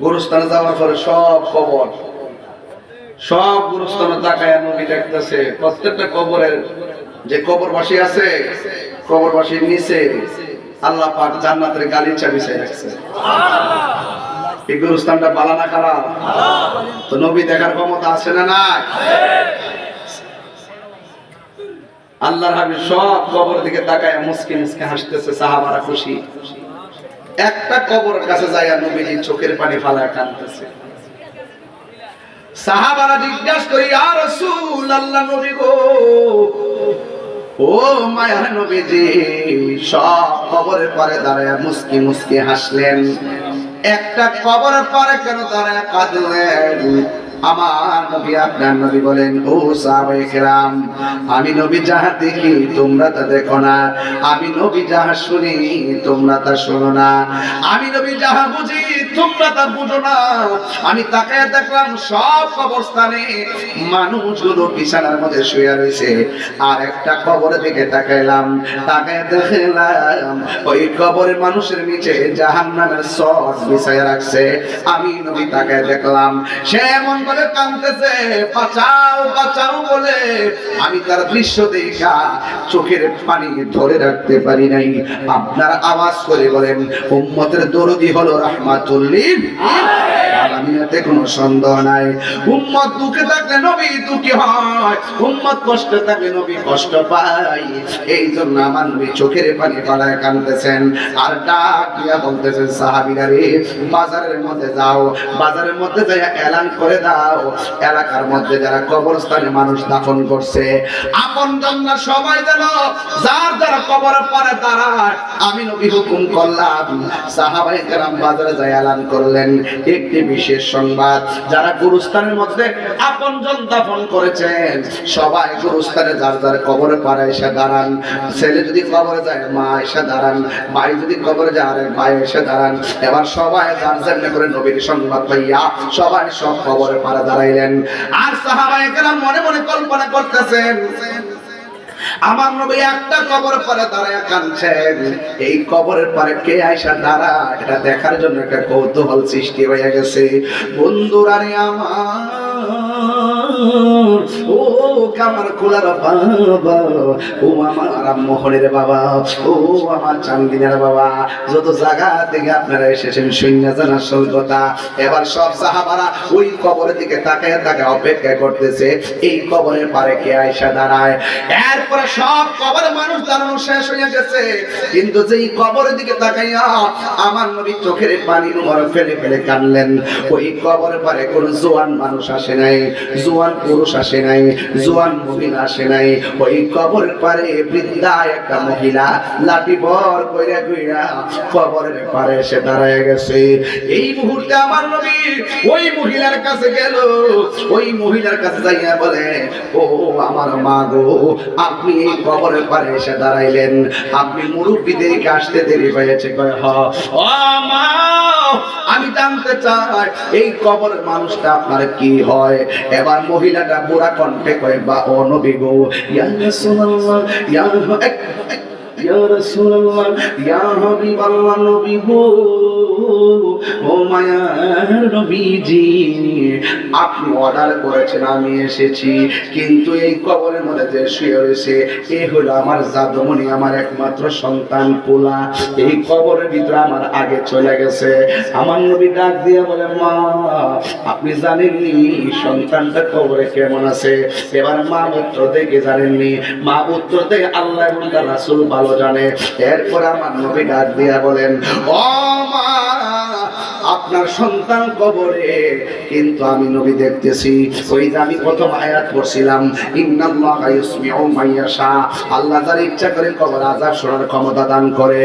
গুরুস্থানে যাওয়ার পরে সব কবর, সব গুরুস্থানে তাকায় নবী দেখতেছে প্রত্যেকটা কবরের যে কবরবাসী আছে, কবরবাসীর নিচে আল্লাহ পাক জান্নাতের গালিচা বিছাই রাখছে। এই গুরুস্থানটা ভালো না খারাপ? তো নবী দেখার ক্ষমতা আছে না নাই? আল্লাহর হাবিব সব কবর দিকে তাকায় মুস্কি মুস্কি হাসতেছে, সাহাবারা খুশি। একটা কবরের কাছে যায় নবীজি চোখের পানি ফালায় কাঁদতেছে। সাহাবারা জিজ্ঞাসা করি ইয়া রাসূলুল্লাহ, নবী গো, ও মায়ার নবীজি, সব কবরের পারে দাঁড়ায় মুস্কি মুস্কি হাসলেন, একটা কবরের পারে কেন দাঁড়ায় কাঁদলেন? আমার নবী আপনার নবী বলেন, ও সাহাবায়ে কেরাম, আমি নবী যাহা দেখি তোমরা তা দেখো না, আমি নবী যাহা শুনি তোমরা তা শোনো না, আমি নবী যাহা বুঝি তোমরা তা বুঝো না। আমি তাকায় দেখলাম সব কবরস্থানে মানুষগুলো বিছানার মধ্যে শুয়ে রয়েছে, আর একটা কবরের দিকে তাকাইলাম, তাকায় দেখলাম ওই কবরের মানুষের নিচে জাহান্নামের সর বিছায়া রাখছে। আমি নবী তাকায় দেখলাম সে এমন করে কাঁদতেছে, বাঁচাও বাঁচাও বলে। আমি তার দৃশ্য দেখা চোখের পানি ধরে রাখতে পারি নাই। আপনার আওয়াজ করে বলেন, উম্মতের দরদি হলো রাহমাতুল লিল আলামিনাতে কোনো সন্দেহ নাই। উম্মত দুঃখে থাকলে নবী দুঃখী হয়, উম্মত কষ্টে থাকলে নবী কষ্ট পায়। এই জন্য আমার নবী চোখের পানি ফেলায় কাঁদতেছেন, আর ডাক দিয়া বলতেছেন, সাহাবীরা রে, বাজারের মধ্যে যাও, বাজারের মধ্যে যাই এলান করে দাও, এলাকার মধ্যে যারা কবরস্থানে মানুষ দাফন করছে আপনজন না সবাই যেন যার যারা কবরের পরে দাঁড়ায়। আমি নবী হুকুম করলাম, সাহাবায়ে কেরাম বাজারে যাই এলান করলেন একটি বিশেষ সংবাদ, যারা গুরুস্থানের মধ্যে আপনজন দাফন করেছেন সবাই গুরুস্থানে যার যার কবরের পারে এসে দাঁড়ান। ছেলে যদি কবরে যায় মা এসে দাঁড়ান, ভাই যদি কবরে যায় আরেক ভাই এসে দাঁড়ান। এবার সবাই যার যার করে নবীর সংবাদ পাইয়া সবাই সব কবরের পারে দাঁড়াইলেন। আর সাহাবায়ে কেরাম মনে মনে কল্পনা করতেছেন, আমার নবী একটা কবর পরে দাঁড়ায় কাঁদছেন, এই কবরের পরে কে আয়সা দাঁড়া, এটা দেখার জন্য একটা কৌতূহল সৃষ্টি হয়ে গেছে। বন্ধুরা রে আমার, ও কামার কুলার বাবা, ও আমার মোহনের বাবা, ও আমার চান্দিনের বাবা, যত জায়গা থেকে আপনারা এসেছেন সৈন্য জানার সৈকতা। এবার সব সাহাবারা ওই কবরের দিকে তাকায় তাকায় অপেক্ষা করতেছে এই কবরের পারে কে আয়সা দাঁড়ায়। এরপরে সব কবরের মানুষ দাঁড়ানো শেষ হয়ে গেছে, কিন্তু যেই কবরের দিকে তাকাইয়া আমার নবী চোখের পানি উমর ফেলে ফেলে কাঁদলেন। ওই কবরের পারে কোন জোয়ান মানুষ আসে নাই, জোয়ান পুরুষ আসে নাই, জোয়ান মহিলা আসে নাই। ওই কবরের পারে বৃদ্ধা একটা মহিলা লাঠি ভর কইরা কইরা কবরের পারে এসে দাঁড়ায় গেছে। এই মুহূর্তে আমার নবী ওই মহিলার কাছে গেল, ওই মহিলার কাছে যাইয়া বলে, ও আমার মা গো, আপনি এই কবরের পারে এসে দাঁড়াইলেন, আপনি মুরব্বীদেরকে আসতে দেরি হয়েছে। কয় হ, ও মা, আমি জানতে চাই এই কবরের মানুষটা আপনার কি হয়। এবার মহিলাটা বুড়া কণ্ঠে কয়, বা ও নবী গো, ইয়া রাসূলুল্লাহ, ইয়া রাসূলুল্লাহ, ইয়া হাবিবাল্লাহ, নবী গো, ও মায়ার নবীজি, আপনি অর্ডার করেছেন, আমি এসেছি, কিন্তু এই কবরের মধ্যে যে শুয়ে রয়েছে এ হলো আমার জাদুমণি, আমার একমাত্র সন্তান পোলা। এই কবরের ভিতরে আমার আগে চলে গেছে। আমার নবী ডাক দিয়ে বলে, মা, আপনি জানেননি সন্তানটা কবরে কেমন আছে? এবার মা উত্তর দেখে জানেননি, মা উত্তর দেখে আল্লাহ এবং তার রাসূল ভালো জানে। এরপর আমার নবী ডাক দিয়া বলেন, ও মা, আপনার সন্তান কবরে, কিন্তু আমি নবী দেখতেছি। ওই যে আমি প্রথম আয়াত পড়ছিলাম, ইন্নাল্লাহা ইউসমিউ মাইয়াশা, আল্লাহ যার ইচ্ছা করে কবর আযাব শোনার ক্ষমতা দান করে।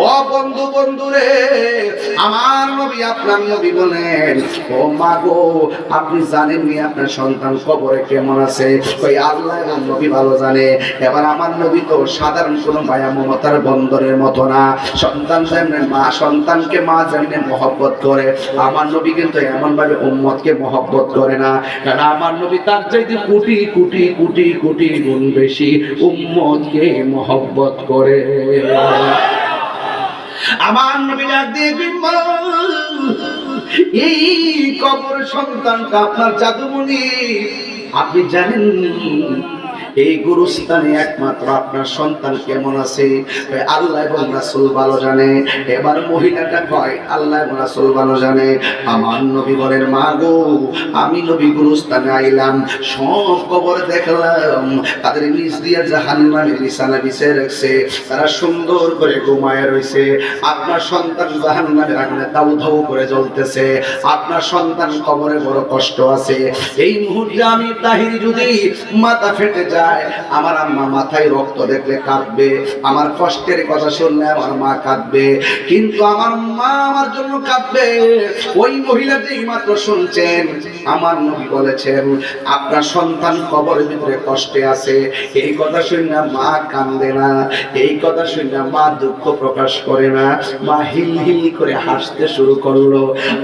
ও বন্ধু, বন্ধুরে আমার নবী, আপনার নবী বলেন, ও মা গো, আপনি জানেননি আপনার সন্তান কবরে কেমন আছে? ওই আল্লাহ এবং নবী ভালো জানে। এবার আমার নবী তো সাধারণ কোনো মায়া মমতার বন্দরের মতো না। সন্তান যেমন মা, সন্তানকে মা যেমন মহব্বত করে, আমার নবী কিন্তু এমন ভাবে উম্মতকে মহব্বত করে না। কারণ আমার নবী তার চাইতে কোটি কোটি কোটি কোটি গুণ বেশি উম্মতকে মহব্বত করে। আমার নবী ডাক দিয়ে, এই কবর সন্তানটা আপনার জাদুমণি, আপনি জানেন এই গুরুস্থানে একমাত্র আপনার সন্তান কেমন আছে? আল্লাহ এবং রাসূল ভালো জানে। এবার মহিলাটা কয়, আল্লাহ এবং রাসূল ভালো জানে। আমার নবী বলেন, মা গো, আমি নবী গুরুস্থানে আইলাম, সব কবর দেখলাম, তাদের নিচ দিয়ে জাহান্নামের বিছানা বিছিয়ে রাখছে, তারা সুন্দর করে ঘুমায় রয়েছে। আপনার সন্তান জাহান্নামের আগুনে দাউ দাউ করে জ্বলতেছে, আপনার সন্তান কবরে বড় কষ্ট আছে। এই মুহূর্তে আমি তাহিরি যদি মাথা ফেটে যায়, যায় আমার আম্মা মাথায় রক্ত দেখলে কাঁদবে, আমার কষ্টের কথা শুনলে আমার মা কাঁদবে, কিন্তু আমার মা আমার জন্য কাঁদবে। ওই মহিলা যেই মাত্র শুনছেন আমার নবী বলেছেন আপনার সন্তান কবরের ভিতরে কষ্টে আছে, এই কথা শুনে মা কাঁদে না, এই কথা শুনে মা দুঃখ প্রকাশ করে না, মা হিল হিল করে হাসতে শুরু করলো।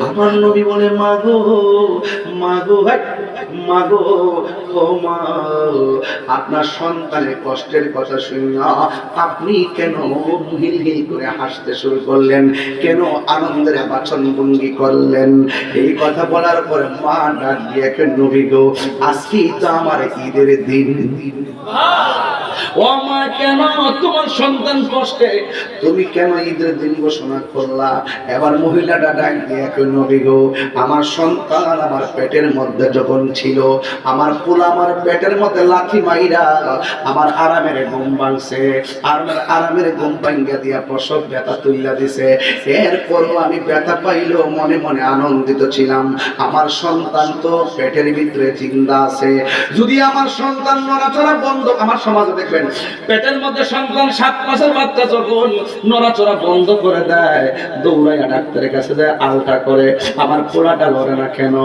আমার নবী বলে মাগো মাগো মাগো ও মা, আপনার সন্তানের কষ্টের কথা শুনে আপনি কেন হিল হিল করে হাসতে শুরু করলেন, কেন আনন্দের বাচন ভঙ্গি করলেন? এই কথা বলার পরে মা ডাক দিয়ে নবী গো আজকেই তো আমার ঈদের দিন, ও মা কেন তোমার সন্তান কষ্টে, তুমি কেন ঈদের দিন ঘোষণা করলা? এবার মহিলাটা ডাক দিয়ে নবী গো আমার সন্তান আমার পেটের মধ্যে যখন ছিল, আমার পোলা আমার পেটের মধ্যে লাথি মাইরা আমার আরামের ঘুম ভাঙছে, আরামের ঘুম ভাঙ্গা দিয়া প্রসব ব্যথা তুইলা দিছে। এরপরও আমি ব্যথা পাইলেও মনে মনে আনন্দিত ছিলাম, আমার সন্তান তো পেটের ভিতরে জিন্দা আছে। যদি আমার সন্তান নড়াচড়া বন্ধ, আমার সমাজে দেখবেন পেটের মধ্যে সন্তান 7 মাসের বাচ্চা যখন নড়াচড়া বন্ধ করে দেয়, দৌড়াইয়া ডাক্তারের কাছে যায়, আলটা করে আমার পোড়াটা লড়ে না কেন,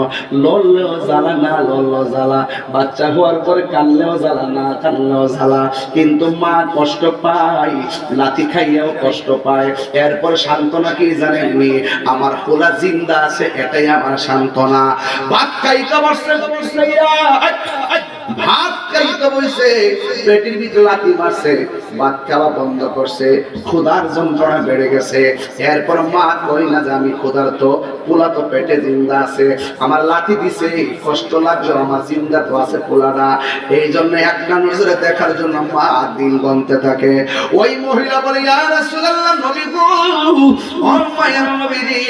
লড়লেও জ্বালা না লড়লেও জ্বালা, বাচ্চা হওয়ার পরে কানলেও জ্বালা না কানলেও জ্বালা, কিন্তু মা কষ্ট পায়, লাথি খাইয়াও কষ্ট পায়। এরপর সান্ত্বনা কি জানেননি? আমার পোলা জিন্দা আছে, এটাই আমার সান্ত্বনা। ভাত খাইতে বসছে ভাত খাইতে বসে পেটের ভিতরে লাথি মারছে, ভাত খাওয়া বন্ধ করছে, ক্ষুধার যন্ত্রণা বেড়ে গেছে। এরপর মা কই না যে আমি ক্ষুধার্ত, পোলা তো পেটে জিন্দা আছে, আমার লাথি দিছে কষ্ট লাগলো, আমার জিন্দা তো আছে পোলাটা। এই জন্য একটা নজরে দেখার জন্য মা দিন গনতে থাকে। ওই মহিলা বলে ইয়া রাসূলুল্লাহ, নবী গো ও মায়ের নবীজি,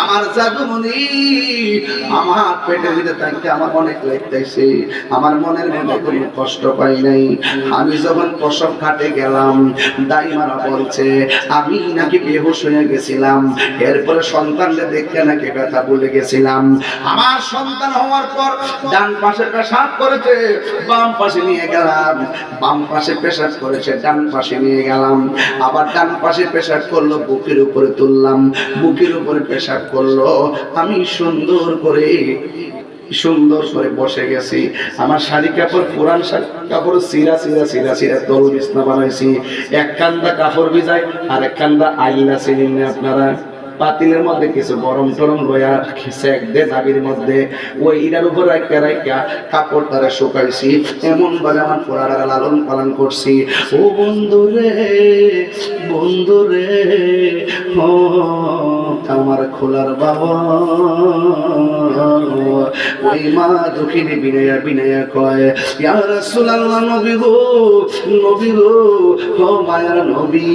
আমার জাদুমণি আমার পেটের ভিতরে থাকতে আমার অনেক লাগতেছে, আমার মনের মধ্যে কোনো কষ্ট পাই নাই। আমি যখন প্রসব ঘাটে গেলাম দাইমারা বলছে আমি নাকি বেহুশ হয়ে গেছিলাম, এরপরে সন্তানকে দেখতে নাকি ব্যথা ভুলে গেছিলাম। আমার সন্তান হওয়ার পর ডান পাশে পেশাব করেছে, বাম পাশে নিয়ে গেলাম, বাম পাশে পেশাব করেছে, ডান পাশে নিয়ে গেলাম, আবার ডান পাশে পেশাব করলো, বুকের উপরে তুললাম, বুকের উপরে পেশাব করলো। আমি সুন্দর করে বসে গেছি, আমার শাড়ি কাপড় পুরান শাড়ি কাপড় সিরা সিরা সিরা সিরা তরু বিছনা বানাইছি, এক কান্দা কাপড় ভিজাই আর এক কান্দা আইলা ছিলেন আপনারা। পাতিলের মধ্যে কিছু গরম টরম লয়া সেক দে দাবির মধ্যে, ওই ইটার উপর রাখা কাপড় তারা শুকাইছি, এমন ভাবে আমার পোড়ারা লালন পালন করছি। ও বন্ধুরে বন্ধুরে ও আমার খোলার বাবা, ওই মা দুঃখিনী বিনয়া বিনয়া কয় ইয়া রাসূলুল্লাহ, নবী গো নবী গো ও মায়ার নবী,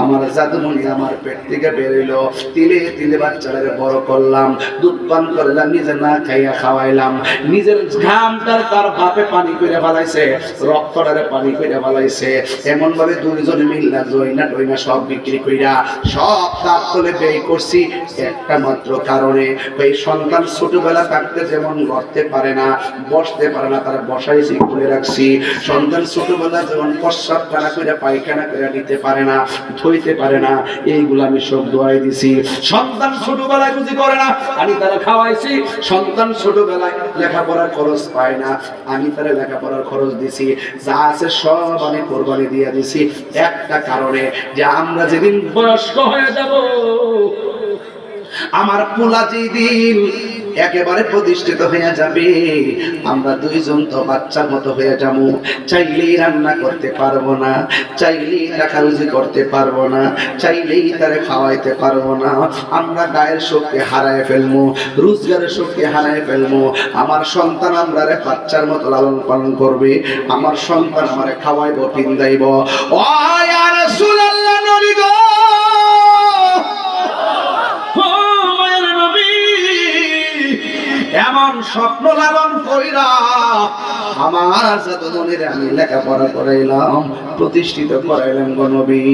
আমার জাদুমণি আমার পেট থেকে বেরোলো, তিলে তিলে বাচ্চাটাকে বড় করলাম, দুধ পান করলাম, নিজে না খাইয়া খাওয়াইলাম, নিজের ঘামটার তার বাপে পানি করে ফেলাইছে, রক্তটারে পানি করে ফেলাইছে, এমন ভাবে দুইজনে মিল্লা জয়না টয়না সব বিক্রি কইরা সব তার তলে ব্যয় করছি একটা মাত্র কারণে, ওই সন্তান ছোটবেলা থাকতে যেমন গড়তে পারে না, বসতে পারে না, তারা বসাইছি খুলে রাখছি। সন্তান ছোটবেলা যেমন প্রস্রাব টানা করে পায়খানা করে নিতে পারে না, ধুইতে পারে না, এইগুলো আমি সব দোয়াই দিছি। সন্তান ছোটবেলায় বুঝি করে না, আমি তারা খাওয়াইছি। সন্তান ছোটবেলায় লেখাপড়ার খরচ পায় না, আমি তারা লেখাপড়ার খরচ দিছি, যা আছে সব আমি কোরবানি দিয়ে দিছি একটা কারণে, যে আমরা যেদিন বয়স্ক হয়ে যাব, আমার পোলা যেদিন একেবারে প্রতিষ্ঠিত হয়ে যাবে, আমরা দুইজন তো বাচ্চার মতো হয়ে যাবো, চাইলেই রান্না করতে পারবো না, চাইলেই টাকা রুজি করতে পারবো না, চাইলেই তারে খাওয়াইতে পারবো না, আমরা গায়ের শক্তি হারায় ফেলবো, রোজগারের শক্তি হারায় ফেলবো। আমার সন্তান আমরা বাচ্চার মতো লালন পালন করবে, আমার সন্তান আমারে খাওয়াইবো পিন্দাইব। ও ইয়া রাসূলুল্লাহ, নবী গো এমন স্বপ্ন লালন কইরা আমার যত মনের আমি লেখাপড়া করাইলাম, প্রতিষ্ঠিত করাইলাম গো নবী।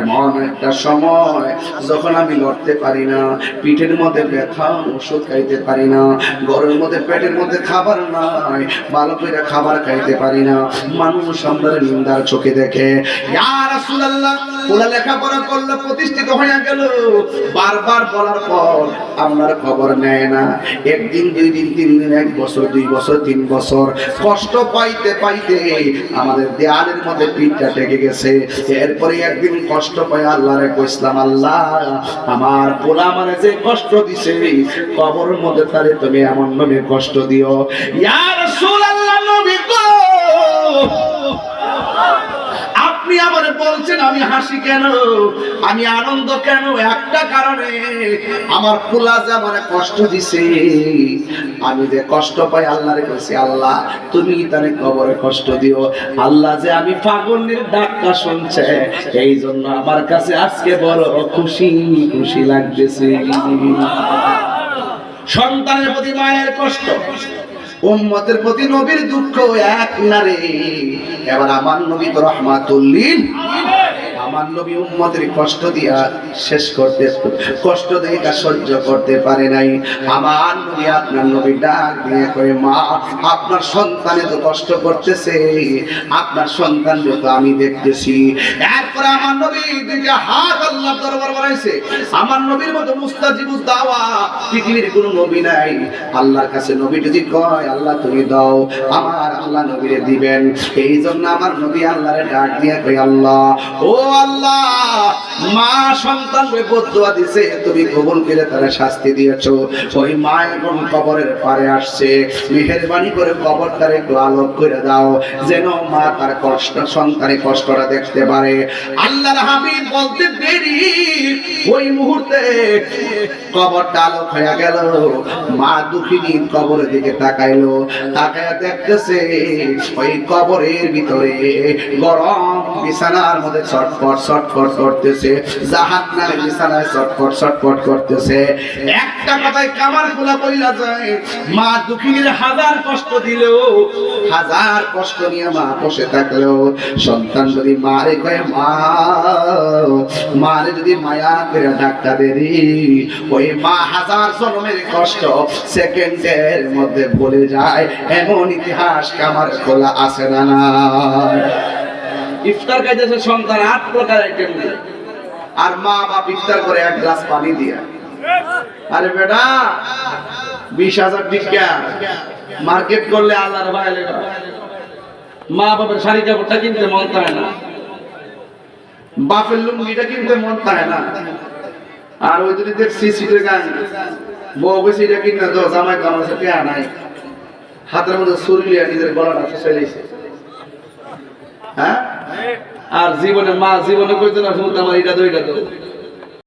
এমন একটা সময় যখন আমি লড়তে পারি না, পিঠের মধ্যে ব্যথা, ওষুধ খাইতে পারি না, ঘরের মধ্যে পেটের মধ্যে খাবার নাই, ভালো করে খাবার খাইতে পারি না, মানুষ আমাদের নিন্দার চোখে দেখে। ইয়া রাসূলুল্লাহ, ওরা লেখাপড়া করলো, প্রতিষ্ঠিত হয়ে গেল, বারবার বলার পর আপনার খবর নেয় না। একদিন, দুই দিন, তিন দিন, এক বছর, দুই বছর, তিন বছর কষ্ট পাইতে পাইতে আমাদের দেয়ালের মধ্যে পিঠটা টেকে গেছে। এরপরে একদিন কষ্ট পাই আল্লাহরে কইলাম, আল্লাহ আমার পোলা আমারে যে কষ্ট দিছে, কবরের মধ্যে তারে তুমি এমন ভাবে কষ্ট দিও। ইয়া রাসূলুল্লাহ, নবী গো, আপনি আমারে বলছেন আমি হাসি কেন, আমি আনন্দ কেন? একটা কারণে, আমার পোলা যে আমারে কষ্ট দিছে, আমি যে কষ্ট পাই আল্লাহরে কইছি, আল্লাহ তুমি তারে কবরে কষ্ট দিও। আল্লাহ যে আমি পাগলের ডাকটা শুনছে, এই জন্য আমার কাছে আজকে বড় খুশি খুশি লাগতেছে। সন্তানের প্রতি মায়ের কষ্ট, উম্মতের প্রতি নবীর দুঃখ এক নারে। এবার আমার নবী তো রাহমাতুল লিল, আমার নবী উম্মতের কষ্ট দিয়া শেষ করতে, কষ্ট দেখা সহ্য করতে পারে নাই। আমার নবী, আপনার নবী ডাক দিয়ে কয়, মা আপনার সন্তানে তো কষ্ট করতেছে, আপনার সন্তান তো আমি দেখতেছি। এরপরে আমার নবী দুইটা হাত আল্লাহর দরবার বাড়াইছে। আমার নবীর মতো মুস্তাজিবুদ দাওয়া পৃথিবীর কোনো নবী নাই। আল্লাহর কাছে নবী যদি কয় আল্লাহ তুমি দাও, আমার আল্লাহ নবীরে দিবেন। এই জন্য আমার নবী আল্লাহরে ডাক দিয়ে কয়, আল্লাহ ও আল্লাহ, মা সন্তানকে বদদুয়া দিছে, তুমি কবুল করে তারা শাস্তি দিয়েছো। ওই মা এখন কবরের পারে আসছে, মেহেরবানি করে কবরটারে একটু আলোক করে দাও, যেন মা তার কষ্ট, সন্তানের কষ্টটা দেখতে পারে। আল্লাহর হাবিব বলতে দেরি, ওই মুহূর্তে কবরটা আলোক হয়ে গেল। মা দুঃখিনী কবরের দিকে তাকাইলো, তাকায়া দেখতেছে ওই কবরের ভিতরে গরম বিছানার মধ্যে ছটফট ছটফট করতেছে, জাহান্নামের বিছানায় ছটফট ছটফট করতেছে। একটা কথায় কামার খোলা বইলা যায়, মা দুঃখিনীর হাজার কষ্ট দিলেও, হাজার কষ্ট নিয়ে মা বসে থাকলেও, সন্তান যদি মারে কয় মা, মারে যদি মায়া করে ডাক্তার দেরি, ওই মা হাজার জন্মের কষ্ট সেকেন্ডের মধ্যে ভুলে যায়। এমন ইতিহাস কামার খোলা আছে না না? ইফতার খাইতেছে সন্তান 8 প্রকার আইটেম দিয়ে, আর মা বাপ ইফতার করে 1 গ্লাস পানি দিয়া। আরে বেটা 20,000 টাকা মার্কেট করলে আল্লাহর ভয় লাগে। মা বাবার শাড়ি কাপড়টা কিনতে মন চায় না, বাপের লুঙ্গিটা কিনতে মন চায় না, আর ওই যদি দেখছি সিটের গান বউ বেশি এটা কিনে তো জামাই কামার সাথে নাই, হাতের মধ্যে সুরলিয়া নিজের গলাটা ফেসাইছে। হ্যাঁ, আর জীবনে মা জীবনে কইতো না শুনতে আমার এটা তো